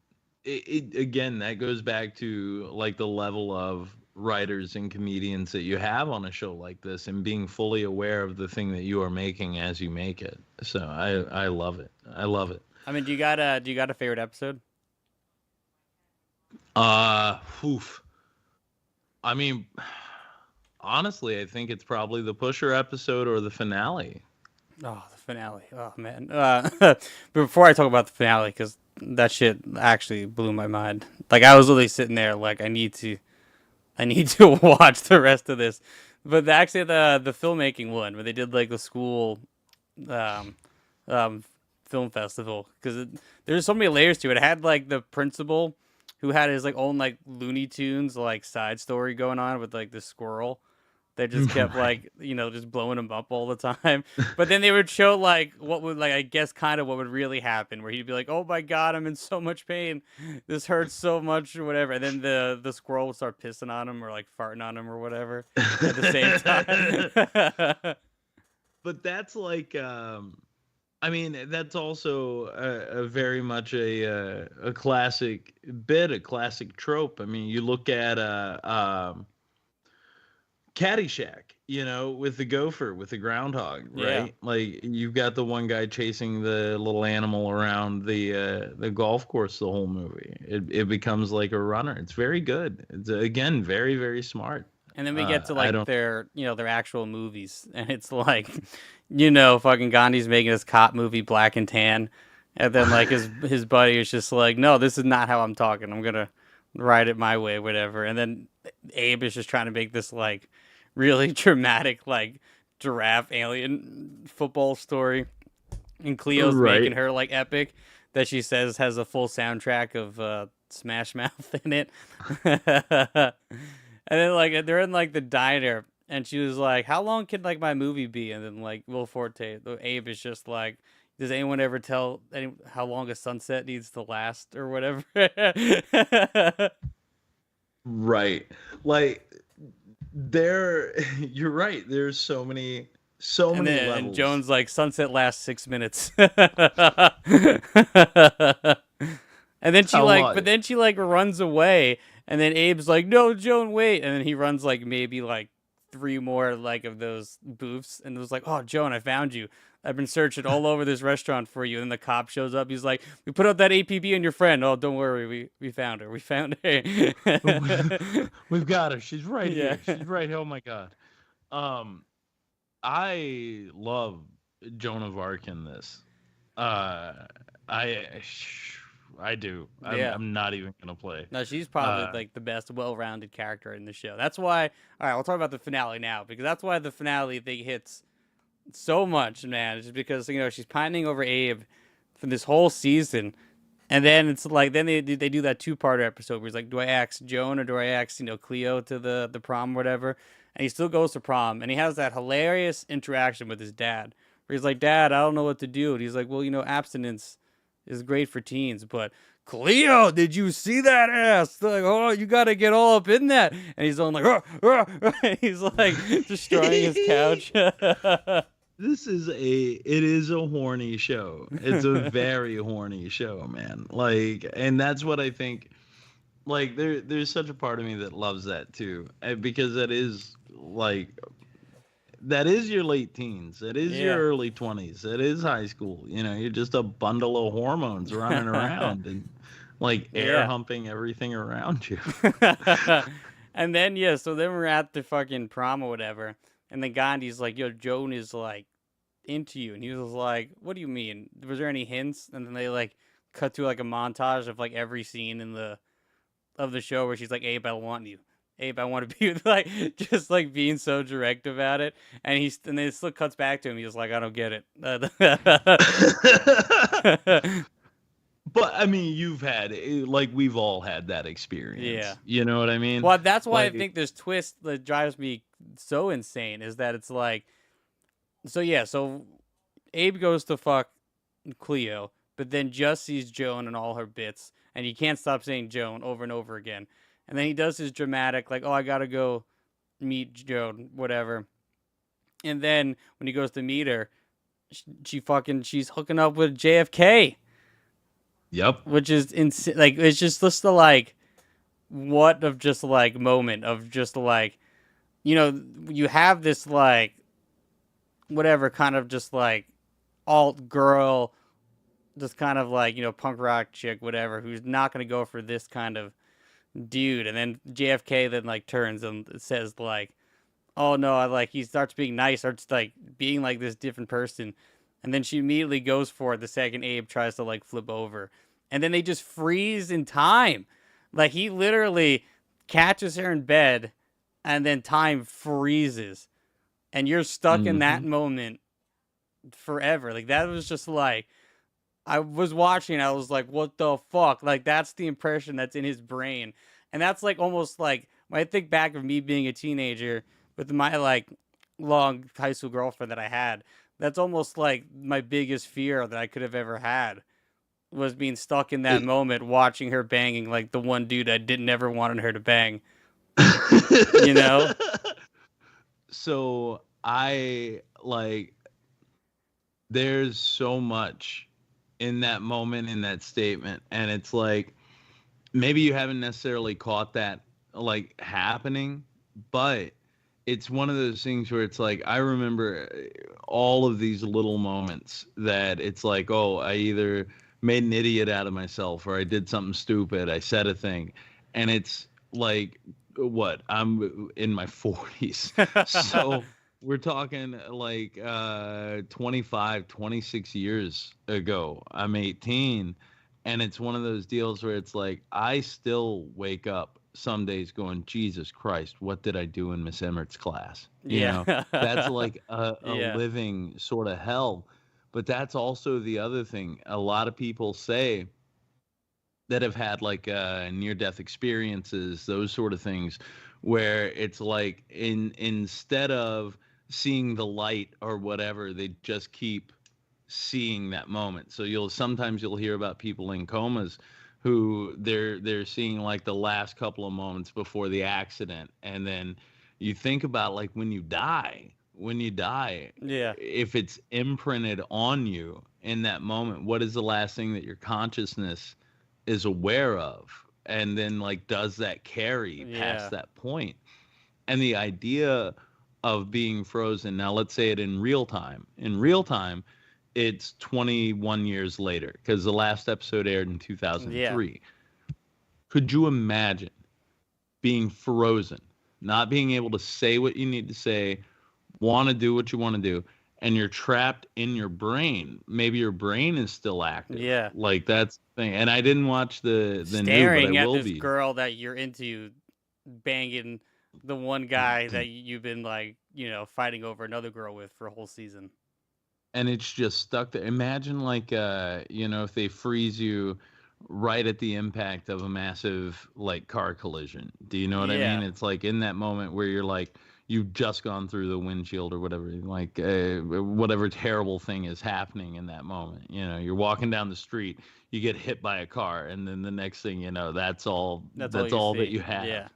that goes back to like the level of writers and comedians that you have on a show like this, and being fully aware of the thing that you are making as you make it. So I love it. I love it. I mean, do you got a favorite episode? Oof. I mean, honestly, I think it's probably the Pusher episode or the finale. Oh, the finale. Oh man. But before I talk about the finale, because that shit actually blew my mind. Like I was literally sitting there, like I need to watch the rest of this. But actually, the filmmaking one where they did like the school, film festival, because there's so many layers to it. It had like the principal who had his like own like Looney Tunes like side story going on with like the squirrel that just kept like just blowing him up all the time. But then they would show like what would like I guess kind of what would really happen, where he'd be like, oh my god, I'm in so much pain, this hurts so much or whatever, and then the squirrel would start pissing on him or like farting on him or whatever at the same time. But that's like I mean, that's also a very much a classic bit, a classic trope. I mean, you look at Caddyshack, with the gopher, with the groundhog, right? Yeah. Like you've got the one guy chasing the little animal around the golf course the whole movie. It becomes like a runner. It's very good. It's again very, very smart. And then we get to like their actual movies, and it's like, fucking Gandhi's making his cop movie Black and Tan, and then like his buddy is just like, no, this is not how I'm talking. I'm gonna ride it my way, whatever. And then Abe is just trying to make this like really dramatic like giraffe alien football story, and Cleo's making Right. her like epic that she says has a full soundtrack of Smash Mouth in it. And then like they're in like the diner, and she was like, "How long can like my movie be?" And then like Will Forte, Abe is just like, "Does anyone ever tell how long a sunset needs to last or whatever?" Right. Like there you're right. There's so And many then and levels. Jones like, "Sunset lasts 6 minutes." And then she How like, but long? then she like runs away, and then Abe's like, "No, Joan, wait!" And then he runs like maybe like three more like of those booths, and it was like, "Oh, Joan, I found you. I've been searching all over this restaurant for you." And the cop shows up. He's like, "We put out that APB on your friend. Oh, don't worry, we found her. We found her." We've got her. She's right Yeah, here. She's right here. Oh my god. Um, I love Joan of Arc in this. Uh, I I do. yeah. I'm not even gonna play. No, she's probably Uh, like the best well-rounded character in the show. That's why. All right, we'll talk about the finale now because that's why the finale thing hits so much, man. Just because she's pining over Abe for this whole season, and then it's like then they do that two-part episode where he's like, "Do I ask Joan or do I ask Cleo to the prom, or whatever?" And he still goes to prom, and he has that hilarious interaction with his dad, where he's like, "Dad, I don't know what to do," and he's like, "Well, abstinence is great for teens, but." Cleo, did you see that ass? They're like, oh, you gotta get all up in that, and he's on like, he's like destroying his couch. it is a horny show. It's a very horny show, man. Like, and that's what I think. Like, there's such a part of me that loves that too, because that is your late teens. It is your Yeah. early 20s. It is high school. You're just a bundle of hormones running around and like air Yeah. humping everything around you. And then yeah, so then we're at the fucking prom or whatever, and then Gandhi's like, "Yo, Joan is like into you," and he was like, "What do you mean? Was there any hints?" And then they like cut to like a montage of like every scene in the of the show where she's like, "Abe, I want you. Abe, I want to be with," like just like being so direct about it, and then it still cuts back to him. He's like, "I don't get it." But I mean, we've all had that Yeah. experience. You know what I mean? Well, that's why I Like, think this twist that drives me so insane is that it's like, so yeah, so Abe goes to fuck Cleo, but then just sees Joan and all her bits, and he can't stop saying Joan over and over again. And then he does his dramatic, like, "Oh, I gotta go meet Joan, whatever." And then when he goes to meet her, she's hooking up with JFK, yep. which is insane. Like, it's just the like, what of just like moment of just like, you have this like, whatever kind of just like alt girl, just kind of like punk rock chick, whatever, who's not gonna go for this kind of dude, and then JFK then like turns and says like, "Oh no," I like he starts being nice, starts like being like this different person, and then she immediately goes for it the second Abe tries to like flip over, and then they just freeze in time, like he literally catches her in bed, and then time freezes, and you're stuck in that Hmm. moment forever. Like that was just like I was watching, I was like, what the fuck? Like, that's the impression that's in his brain. And that's like almost like when I think back of me being a teenager with my like long high school girlfriend that I had, that's almost like my biggest fear that I could have ever had was being stuck in that It- moment watching her banging like the one dude I didn't ever wanted her to bang, you know? So I like there's so much in that moment, in that statement, and it's like maybe you haven't necessarily caught that like happening, but it's one of those things where it's like I remember all of these little moments that it's like, oh, I either made an idiot out of myself or I did something stupid, I said a thing, and it's like what, I'm in my 40s. So we're talking like 25, 26 years ago. I'm 18. And it's one of those deals where it's like, I still wake up some days going, Jesus Christ, what did I do in Miss Emmert's class? You know, Yeah. that's like a Yeah. living sort of hell. But that's also the other thing. A lot of people say that have had like near death experiences, those sort of things, where it's like instead of seeing the light or whatever, they just keep seeing that moment. So you'll hear about people in comas who they're seeing like the last couple of moments before the accident. And then you think about like when you die, Yeah. if it's imprinted on you in that moment, what is the last thing that your consciousness is aware of? And then like does that carry Yeah. past that point? And the idea of being frozen, now let's say it in real time. In real time, it's 21 years later because the last episode aired in Yeah. 2003. Could you imagine being frozen, not being able to say what you need to say, want to do what you want to do, and you're trapped in your brain? Maybe your brain is still active. Yeah. Like that's the thing. And I didn't watch the new, but I Staring at will this be. girl that you're into banging the one guy that you've been like, fighting over another girl with for a whole season. And it's just stuck there. Imagine like if they freeze you right at the impact of a massive like car collision. Do you know what I Yeah. mean? It's like in that moment where you're like you've just gone through the windshield or whatever, like whatever terrible thing is happening in that moment. You're walking down the street, you get hit by a car, and then the next thing you know, that's all That's that's all all you that see. you have Yeah.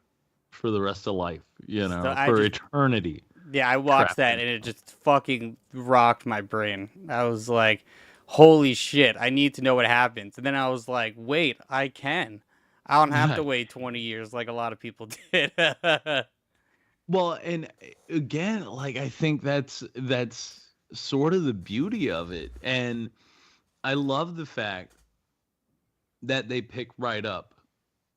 for the rest of life, So I for just eternity. Yeah, I watched Trapped that in. and it just fucking rocked my brain. I was like, holy shit, I need to know what happens. And then I was like, wait, I can. I don't have to wait 20 years like a lot of people did. Well, and again, like I think that's sort of the beauty of it. And I love the fact that they pick right up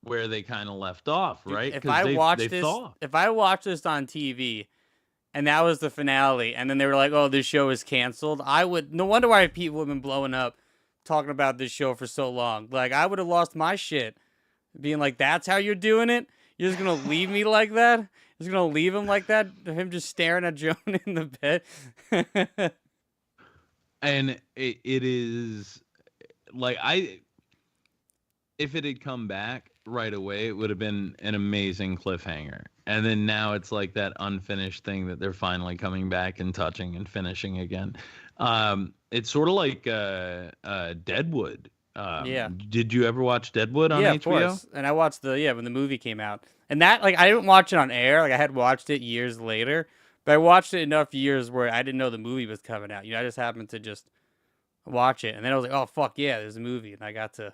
where they kind of left off, Dude, right? Because they thought. if I watched this on TV and that was the finale, and then they were like, "Oh, this show is canceled," I would. No wonder why people have been blowing up talking about this show for so long. Like, I would have lost my shit, being like, "That's how you're doing it? You're just gonna leave me like that? You're just gonna leave him like that? Him just staring at Joan in the bed?" And it is like if it had come back right away, it would have been an amazing cliffhanger. And then now it's like that unfinished thing that they're finally coming back and touching and finishing again. It's sort of like Deadwood. Yeah. Did you ever watch Deadwood on Yeah, HBO? of course. And I watched when the movie came out. And that, like, I didn't watch it on air. Like, I had watched it years later, but I watched it enough years where I didn't know the movie was coming out. I just happened to just watch it. And then I was like, oh, fuck yeah, there's a movie. And I got to,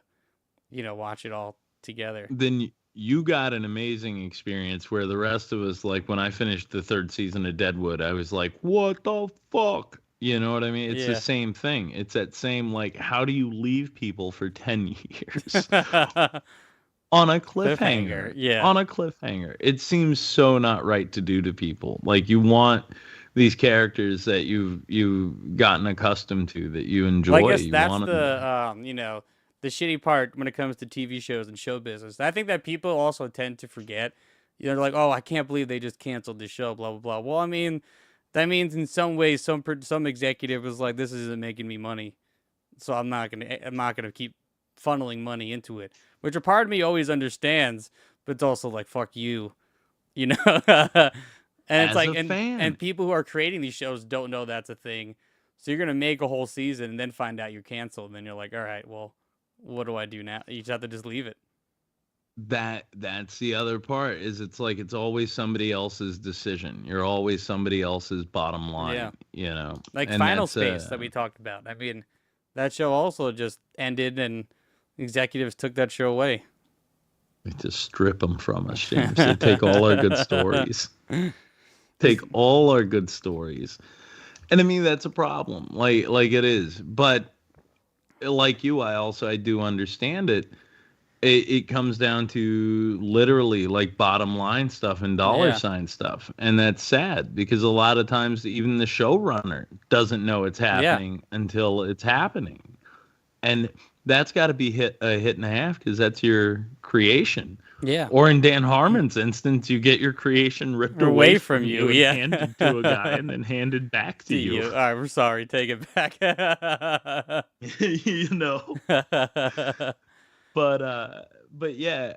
watch it all together. Then you got an amazing experience where the rest of us, like when I finished the third season of Deadwood, I was like, what the fuck? You know what I mean? It's Yeah. the same thing. It's that same, like, how do you leave people for 10 years on a cliffhanger? Yeah. On a cliffhanger. It seems so not right to do to people. Like, you want these characters that you've gotten accustomed to, that you enjoy. Well, I guess You that's want them. the shitty part when it comes to TV shows and show business. I think that people also tend to forget. They're like, oh, I can't believe they just canceled the show, blah, blah, blah. Well, I mean, that means in some ways some executive was like, this isn't making me money, so I'm not gonna keep funneling money into it. Which a part of me always understands, but it's also like, fuck you, and it's As like, a fan. and people who are creating these shows don't know that's a thing. So you're gonna make a whole season and then find out you're canceled, and then you're like, all right, well, what do I do now? You just have to just leave it. That's the other part, is it's like it's always somebody else's decision. You're always somebody else's bottom line. Yeah. And Like Final that's, Space that we talked about. I mean, that show also just ended, and executives took that show away. They just strip them from us, James. They take all our good stories. Take all our good stories. And I mean, that's a problem. Like it is. But like you, I do understand it. It comes down to literally like bottom line stuff and dollar sign stuff. And that's sad because a lot of times even the showrunner doesn't know it's happening until it's happening. And that's got to be a hit and a half because that's your creation. Yeah. Or in Dan Harmon's instance, you get your creation ripped Away away from from you, you and yeah. handed to a guy and then handed back to To you. you. All right, we're sorry. Take it back. You know. But yeah,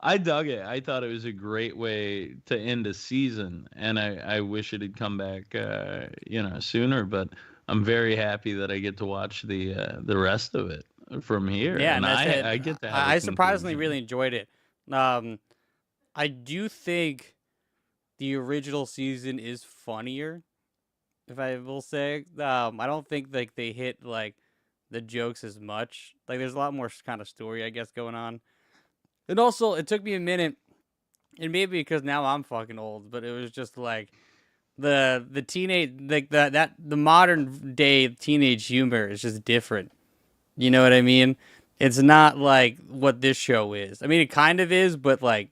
I dug it. I thought it was a great way to end a season, and I wish it had come back sooner. But I'm very happy that I get to watch the rest of it from here, Yeah, and and that's it. I get to have a I surprisingly conclusion. really enjoyed it. Um, I do think the original season is funnier, if I will say. I don't think like they hit like the jokes as much. Like there's a lot more kind of story, I guess, going on. And also, it took me a minute, and maybe because now I'm fucking old, but it was just like the teenage like the modern day teenage humor is just different. You know what I mean? It's not like what this show is. I mean, it kind of is, but like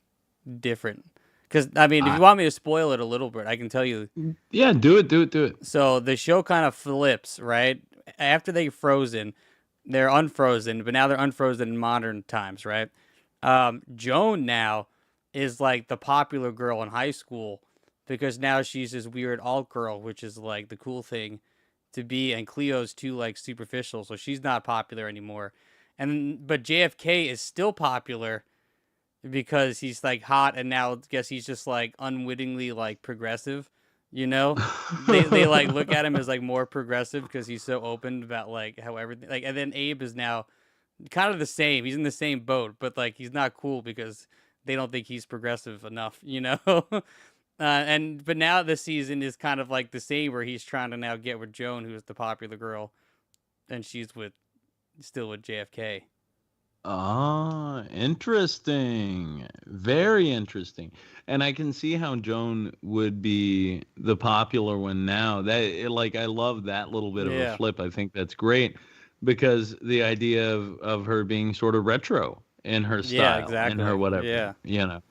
different. Because I mean, if I, you want me to spoil it a little bit, I can tell you. yeah, do it. So the show kind of flips, right? After they frozen, they're unfrozen, but now they're unfrozen in modern times, right? Joan now is like the popular girl in high school because now she's this weird alt girl, which is like the cool thing to be, and Cleo's too like superficial, so she's not popular anymore. But JFK is still popular because he's like hot, and now I guess he's just like unwittingly like progressive. You know, they like look at him as like more progressive because he's so open about like how everything like. And then Abe is now kind of the same. He's in the same boat, but like he's not cool because they don't think he's progressive enough. You know. But now this season is kind of like the same where he's trying to now get with Joan, who's the popular girl, and she's still with JFK. Ah, interesting. Very interesting. And I can see how Joan would be the popular one now. Like I love that little bit of a Yeah. flip. I think that's great because the idea of her being sort of retro in her Yeah, style and her exactly. whatever, Yeah. you know.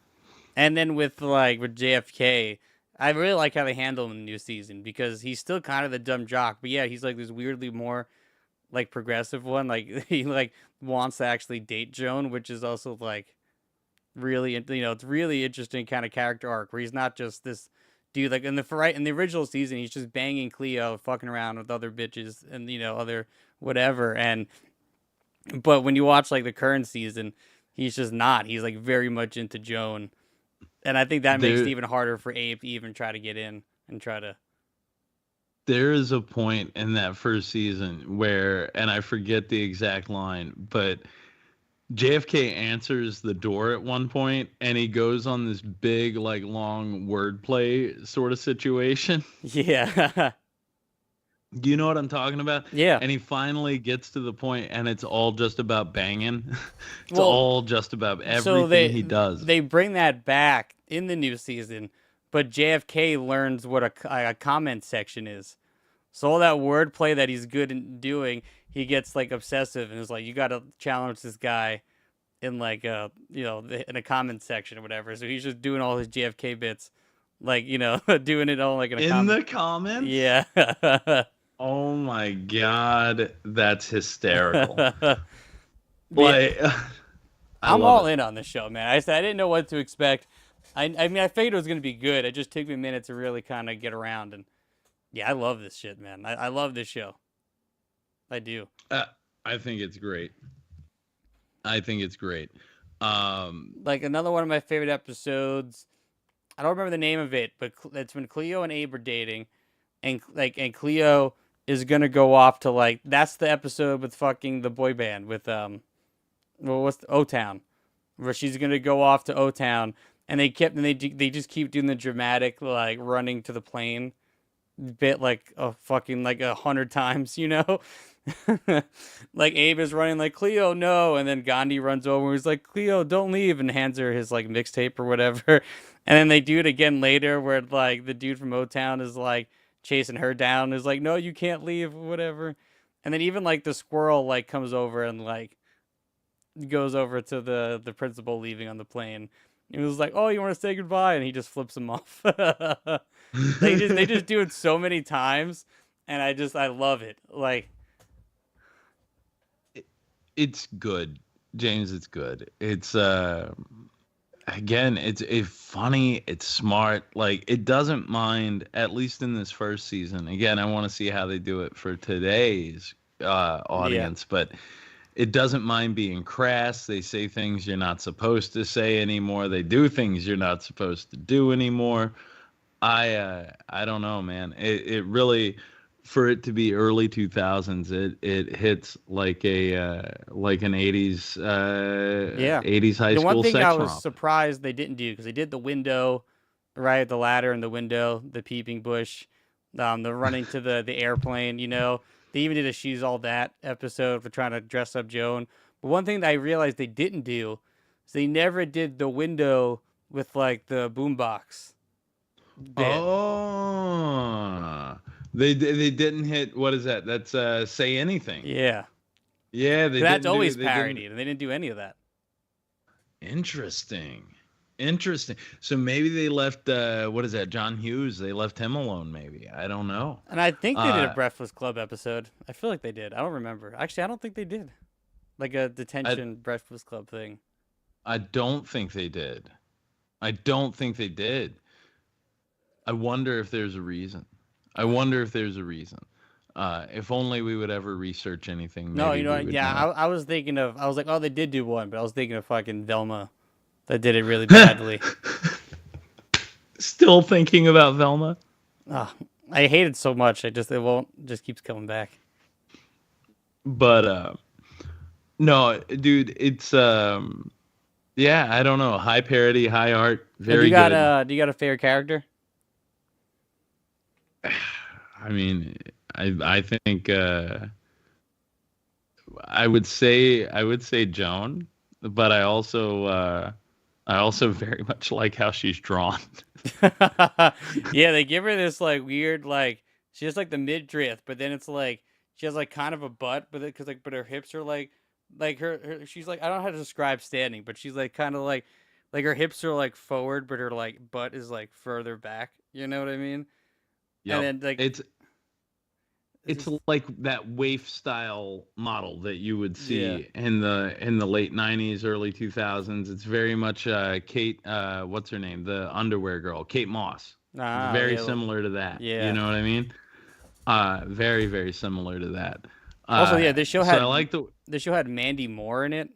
And then with JFK, I really like how they handle him in the new season because he's still kind of the dumb jock, but yeah, he's like this weirdly more like progressive one. Like he like wants to actually date Joan, which is also like really it's really interesting kind of character arc where he's not just this dude like in the original season he's just banging Cleo, fucking around with other bitches and other whatever. But when you watch like the current season, he's just not. He's like very much into Joan, and I think that makes it There even harder for Abe to even try to get in and try to. there is a point in that first season where, and I forget the exact line, but JFK answers the door at one point and he goes on this big, like, long wordplay sort of situation. Yeah. Do you know what I'm talking about? Yeah. And he finally gets to the point and it's all just about banging. It's Well, all just about so everything he does. they bring that back in the new season, but JFK learns what a comment section is. So all that wordplay that he's good in doing, he gets like obsessive and is like, you got to challenge this guy in like in a comment section or whatever. So he's just doing all his JFK bits, like doing it all like in a In the comments? Yeah. Oh my God. That's hysterical. Yeah. Like, I I'm love all it. in on this show, man. I didn't know what to expect. I mean, I figured it was gonna be good. It just took me a minute to really kind of get around, and yeah, I love this shit, man. I love this show. I do. I think it's great. I think it's great. Um, Like another one of my favorite episodes. I don't remember the name of it, but it's when Cleo and Abe are dating, and Cleo is gonna go off to like that's the episode with fucking the boy band with what's the O Town, where she's gonna go off to O Town, and they just keep doing the dramatic like running to the plane bit like a fucking like 100 times, like Abe is running like Cleo no, and then Gandhi runs over and he's like Cleo don't leave and hands her his like mixtape or whatever, and then they do it again later where like the dude from O Town is like chasing her down, is like no you can't leave whatever, and then even like the squirrel like comes over and like goes over to the principal leaving on the plane. He was like, "Oh, you want to say goodbye?" And he just flips him off. They just do it so many times, and I love it. Like, It's good, James. It's good. It's again, it's funny. It's smart. Like it doesn't mind. At least in this first season. Again, I want to see how they do it for today's audience, but it doesn't mind being crass. They say things you're not supposed to say anymore. They do things you're not supposed to do anymore. I don't know, man. It really, for it to be early 2000s, it hits like an 80s Yeah. 80s high The school one thing sex I was romp. surprised they didn't do, because they did the window, right? The ladder in the window, the peeping bush, the running to the airplane. They even did a She's All That episode for trying to dress up Joan. But one thing that I realized they didn't do is they never did the window with like the boombox bit. Oh, they didn't hit, what is that? That's Say Anything. Yeah, Yeah, they that's didn't always they didn't- parodied, and they didn't do any of that. Interesting. Interesting. So maybe they left what is that? John Hughes. They left him alone. Maybe I don't know. And I think they did a Uh, Breakfast Club episode. I feel like they did. I don't remember. Actually, I don't think they did. Like a detention Breakfast Club thing. I don't think they did. I don't think they did. I wonder if there's a reason. If only we would ever research anything. No, maybe you know we what? would Yeah, know. I was thinking of. I was like, oh, they did do one, but I was thinking of fucking Velma, that did it really badly. Still thinking about Velma. Oh, I hate it so much. It just keeps coming back. But no, dude, it's yeah, I don't know. High parody, high art, very good. Do you got a favorite character? I mean, I think I would say Joan, but I also very much like how she's drawn. Yeah, they give her this like weird like she has like the midriff, but then it's like she has like kind of a butt, but her hips are like her she's like I don't know how to describe standing, but she's like kind of like her hips are like forward, but her like butt is like further back. You know what I mean? Yep. And then like it's just- like that waif style model that you would see Yeah. in the late 90s, early 2000s. It's very much Kate what's her name? The underwear girl, Kate Moss. It's very yeah, similar to that. yeah. You know what I mean? Very, very similar to that. Also, yeah, this show so had I like the this show had Mandy Moore in it,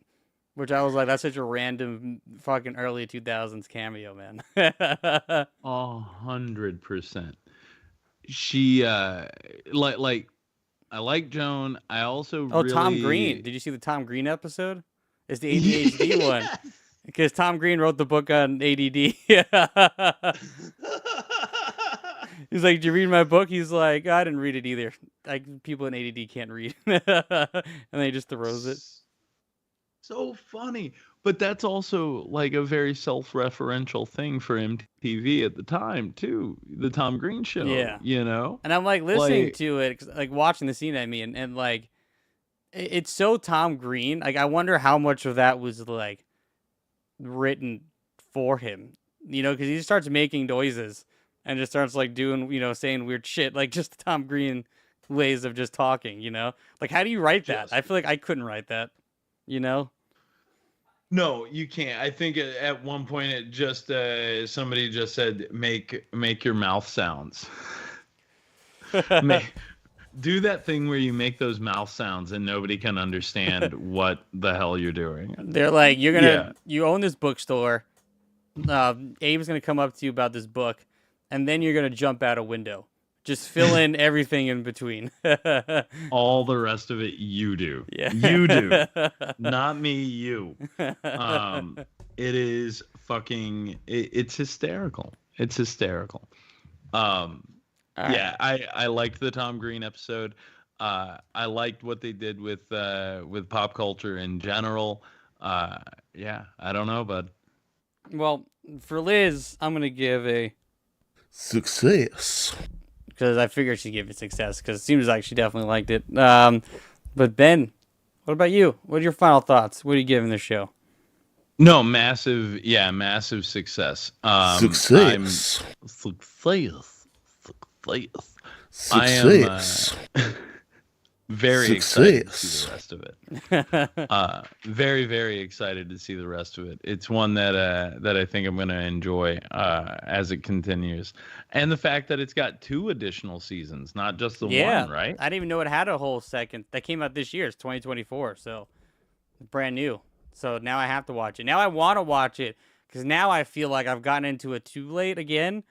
which I was like, that's such a random fucking early 2000s cameo, man. 100%. She like I like Joan. I also Oh, really Tom Green. Did you see the Tom Green episode? It's the ADHD one. Because Tom Green wrote the book on ADD. He's like, did you read my book? He's like, I didn't read it either. Like, people in ADD can't read. And then he just throws it. So funny. But that's also like a very self-referential thing for MTV at the time too. The Tom Green show. Yeah. You know? And I'm like listening Like- to it, 'cause, like watching the scene, I mean, and like, it's so Tom Green. Like, I wonder how much of that was like written for him, because he just starts making noises and just starts like doing, saying weird shit, like just Tom Green ways of just talking, Like, how do you write that? Just- I feel like I couldn't write that, No, you can't. I think at one point it just somebody just said make your mouth sounds. Do that thing where you make those mouth sounds and nobody can understand what the hell you're doing. They're like, you own this bookstore. Abe's gonna come up to you about this book, and then you're gonna jump out a window. Just fill in everything in between. All the rest of it you do. Yeah. You do. Not me, you. It is fucking it's hysterical. It's hysterical. All right. Yeah, I liked the Tom Green episode. I liked what they did with pop culture in general. Yeah, I don't know, bud. Well, for Liz, I'm gonna give a Success. because I figured she'd give it success because it seems like she definitely liked it. But Ben, what about you? What are your final thoughts? What are you giving this show? No, massive success. Success. Success. Success. Very excited to see Success. the rest of it. Very, very excited to see the rest of it. It's one that I think I'm going to enjoy as it continues, and the fact that it's got 2 additional seasons, not just the Yeah, one, right? I didn't even know it had a whole second. That came out this year. It's 2024, so brand new. So now I have to watch it. Now I want to watch it because now I feel like I've gotten into it too late again,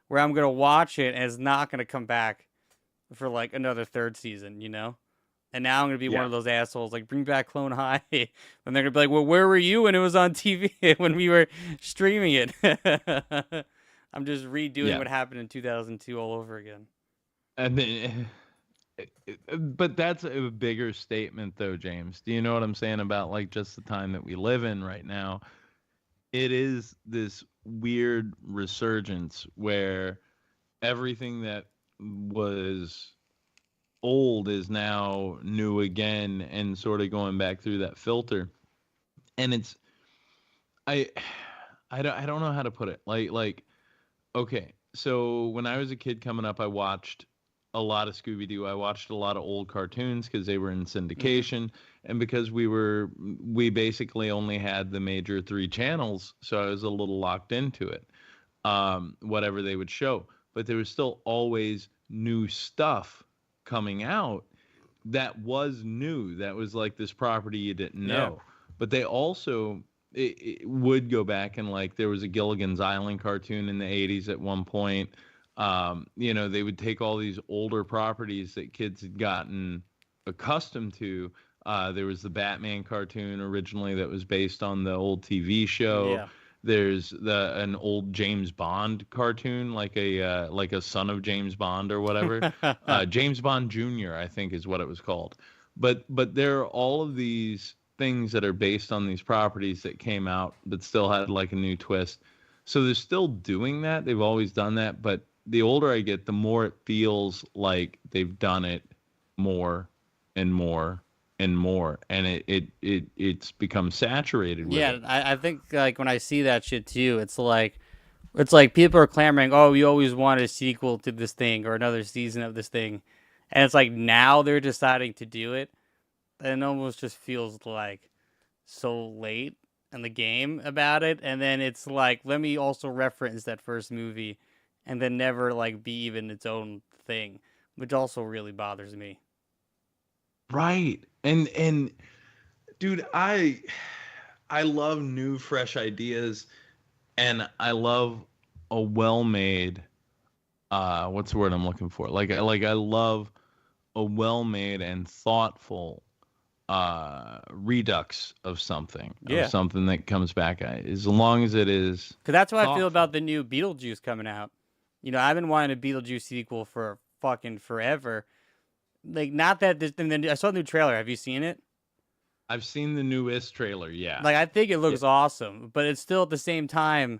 where I'm gonna watch it and it's not gonna come back for like another third season, you know? And now I'm gonna be one Yeah. of those assholes like bring back Clone High, and they're gonna be like, "Well, where were you when it was on TV when we were streaming it?" I'm just redoing Yeah. what happened in 2002 all over again. And then, but that's a bigger statement, though, James. Do you know what I'm saying about like just the time that we live in right now? It is this weird resurgence where everything that was old is now new again and sort of going back through that filter. And it's I I don't know how to put it. Like okay, so when I was a kid coming up, I watched a lot of Scooby Doo. I watched a lot of old cartoons because they were in syndication, and because we basically only had the major 3 channels, so I was a little locked into it. Whatever they would show, but there was still always new stuff coming out that was new. That was like this property you didn't Yeah. know. But they also it would go back and like there was a Gilligan's Island cartoon in the 80s at one point. They would take all these older properties that kids had gotten accustomed to. There was the Batman cartoon originally that was based on the old TV show. Yeah. There's an old James Bond cartoon, like a son of James Bond or whatever. James Bond Jr., I think is what it was called. But there are all of these things that are based on these properties that came out but still had like a new twist. So they're still doing that. They've always done that, but the older I get, the more it feels like they've done it more and more and more, and it's become saturated with Yeah, it. I think like when I see that shit too, it's like people are clamoring, "Oh, we always want a sequel to this thing or another season of this thing," and it's like now they're deciding to do it, and it almost just feels like so late in the game about it. And then it's like, let me also reference that first movie, and then never like be even its own thing, which also really bothers me. Right. And dude, I love new fresh ideas, and I love a well-made what's the word I'm looking for? I love a well-made and thoughtful redux of something, Yeah. of something that comes back as long as it is Because that's what I feel thoughtful. about the new Beetlejuice coming out. You know, I've been wanting a Beetlejuice sequel for fucking forever. Like, not that this. And then I saw the new trailer. Have you seen it? I've seen the newest trailer, yeah. Like, I think it looks awesome, but it's still at the same time.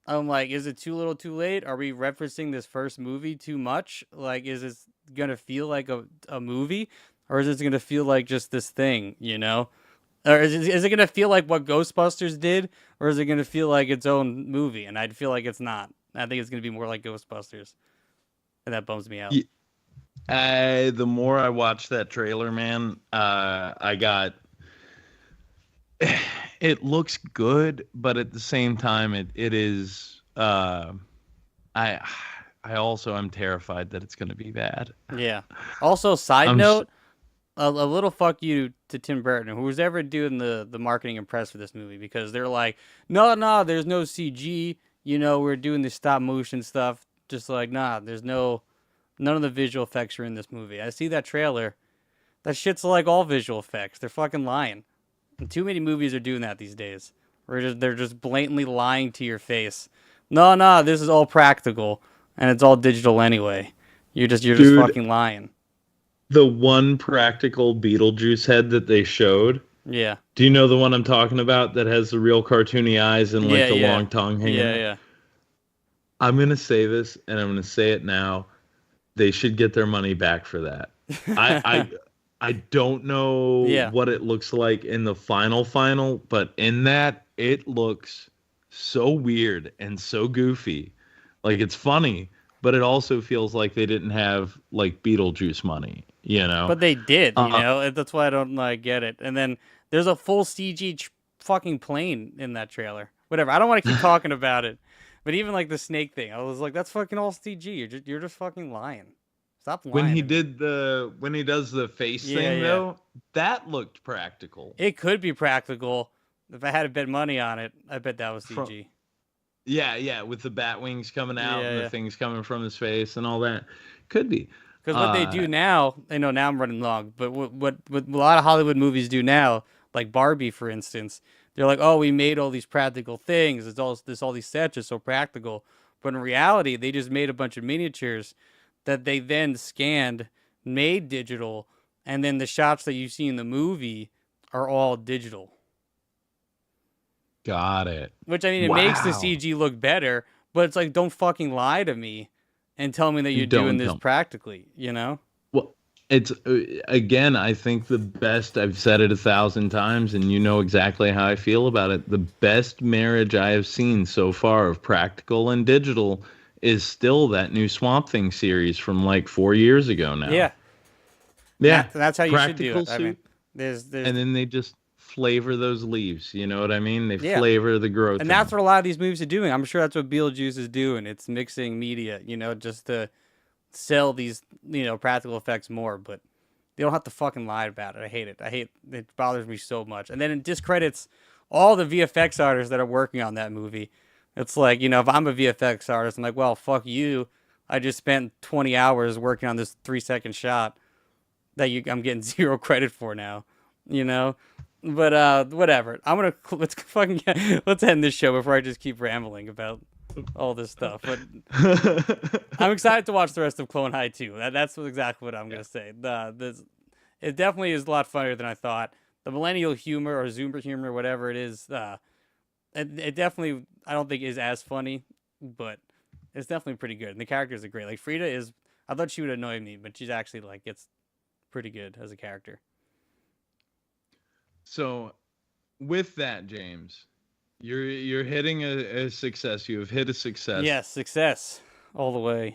I'm like, is it too little, too late? Are we referencing this first movie too much? Like, is this gonna feel like a movie, or is it gonna feel like just this thing? You know, or is it gonna feel like what Ghostbusters did, or is it gonna feel like its own movie? And I'd feel like it's not. I think it's gonna be more like Ghostbusters, and that bums me out. The more I watch that trailer, man, I got. It looks good, but at the same time, it is. I also am terrified that it's going to be bad. Yeah. Also, side I'm note, a little fuck you to Tim Burton, who was ever doing the marketing and press for this movie, because they're like, no, there's no CG. You know, we're doing the stop motion stuff. Just like, nah, there's none of the visual effects are in this movie. I see that trailer. That shit's like all visual effects. They're fucking lying. And too many movies are doing that these days. Where they're just blatantly lying to your face. No, this is all practical, and it's all digital anyway. You're just Dude. fucking lying. The one practical Beetlejuice head that they showed. Yeah. Do you know the one I'm talking about that has the real cartoony eyes and like the long tongue hanging out? Yeah. I'm going to say this, and I'm going to say it now. They should get their money back for that. I don't know what it looks like in the final, but in that, it looks so weird and so goofy. Like, it's funny, but it also feels like they didn't have like Beetlejuice money. you know. But they did, you know. That's why I don't get it. And then there's a full CG fucking plane in that trailer. Whatever. I don't want to keep talking about it. But even like the snake thing, I was like, that's fucking all CG. You're just fucking lying. Stop lying. When he does the face thing though, that looked practical. It could be practical. If I had to bet money on it, I bet that was CG. Yeah, with the bat wings coming out and the things coming from his face and all that. Could be. Because what they do now, I know now I'm running long, but what a lot of Hollywood movies do now, like Barbie, for instance, they're like, oh, we made all these practical things. It's all these sets are so practical. But in reality, they just made a bunch of miniatures that they then scanned, made digital, and then the shots that you see in the movie are all digital. Got it. Which, I mean, it makes the CG look better, but it's like, don't fucking lie to me and tell me that you're doing this practically, you know? Well, it's, again, I think the best, I've said it 1,000 times, and you know exactly how I feel about it. The best marriage I have seen so far of practical and digital is still that new Swamp Thing series from like 4 years ago now. Yeah. That's how you should do it. I mean, there's and then they just flavor those leaves. You know what I mean? They flavor the growth. And that's what a lot of these movies are doing. I'm sure that's what Beetlejuice is doing. It's mixing media, you know, just to sell these, you know, practical effects more. But they don't have to fucking lie about it. I hate it. It bothers me so much. And then it discredits all the VFX artists that are working on that movie. It's like, you know, if I'm a VFX artist, I'm like, well, fuck you. I just spent 20 hours working on this 3-second shot that I'm getting 0 credit for now, you know? But whatever. Let's end this show before I just keep rambling about all this stuff. But I'm excited to watch the rest of Clone High 2. That's exactly what I'm going to say. It definitely is a lot funnier than I thought. The millennial humor or Zoomer humor, whatever it is, it definitely, I don't think is as funny, but it's definitely pretty good. And the characters are great. Like Frida I thought she would annoy me, but she's actually like, it's pretty good as a character. So with that, James, you're hitting a success. You have hit a success. Yes, success all the way.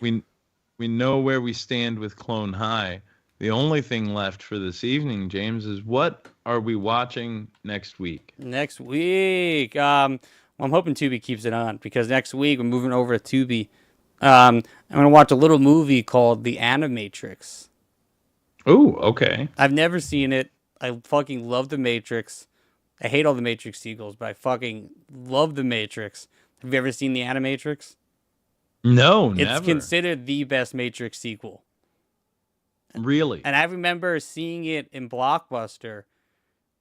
We know where we stand with Clone High. The only thing left for this evening, James, is what are we watching next week? Next week, I'm hoping Tubi keeps it on because next week we're moving over to Tubi. I'm gonna watch a little movie called The Animatrix. Oh, okay. I've never seen it. I fucking love The Matrix. I hate all the Matrix sequels, but I fucking love The Matrix. Have you ever seen The Animatrix? No, never. It's considered the best Matrix sequel. Really? And I remember seeing it in Blockbuster,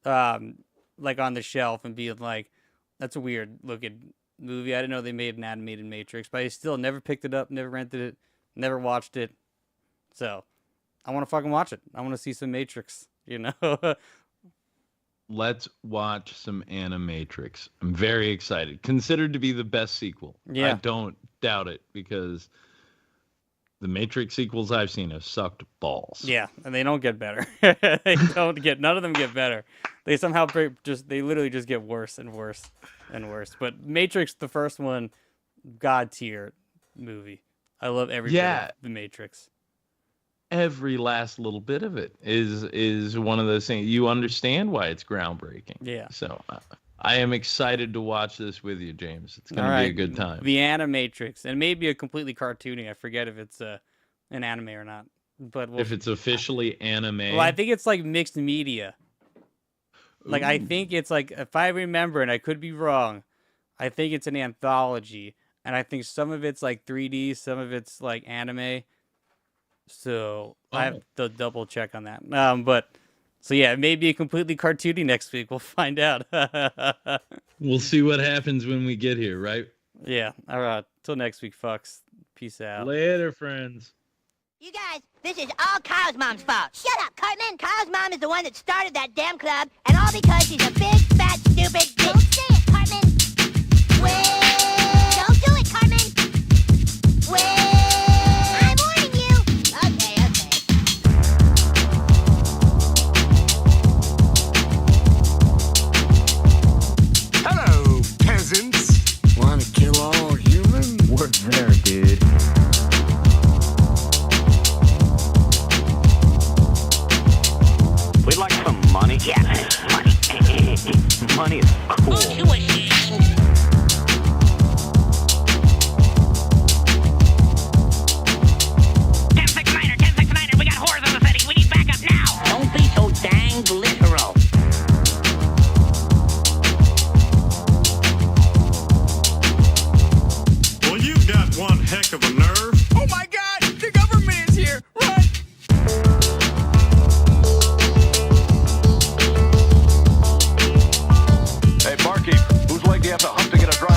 like on the shelf and being like, that's a weird looking movie. I didn't know they made an animated Matrix, but I still never picked it up, never rented it, never watched it. So I want to fucking watch it. I want to see some Matrix, you know? Let's watch some Animatrix. I'm very excited. Considered to be the best sequel. Yeah. I don't doubt it because the Matrix sequels I've seen have sucked balls. Yeah, and they don't get better. None of them get better. They somehow they literally just get worse and worse and worse. But Matrix, the first one, god tier movie. I love every bit of the Matrix. Every last little bit of it is one of those things. You understand why it's groundbreaking. Yeah. So I am excited to watch this with you, James. It's going to be a good time. The Animatrix, and maybe a completely cartoony. I forget if it's an anime or not. But if it's officially anime. Well, I think it's like mixed media. Like, I think it's like, if I remember, and I could be wrong, I think it's an anthology. And I think some of it's like 3D, some of it's like anime. So I have to double check on that. So yeah, it may be a completely cartoony next week. We'll find out. We'll see what happens when we get here, right? Yeah. All right. Till next week, fucks. Peace out. Later, friends. You guys, this is all Kyle's mom's fault. Shut up, Cartman. Kyle's mom is the one that started that damn club, and all because she's a big, fat, stupid bitch. Don't say it, Cartman. Well, don't do it, Cartman. Well, I'm warning you. Okay. Hello, peasants. Want to kill all humans? Work there, dude. you have to hunt to get a drive.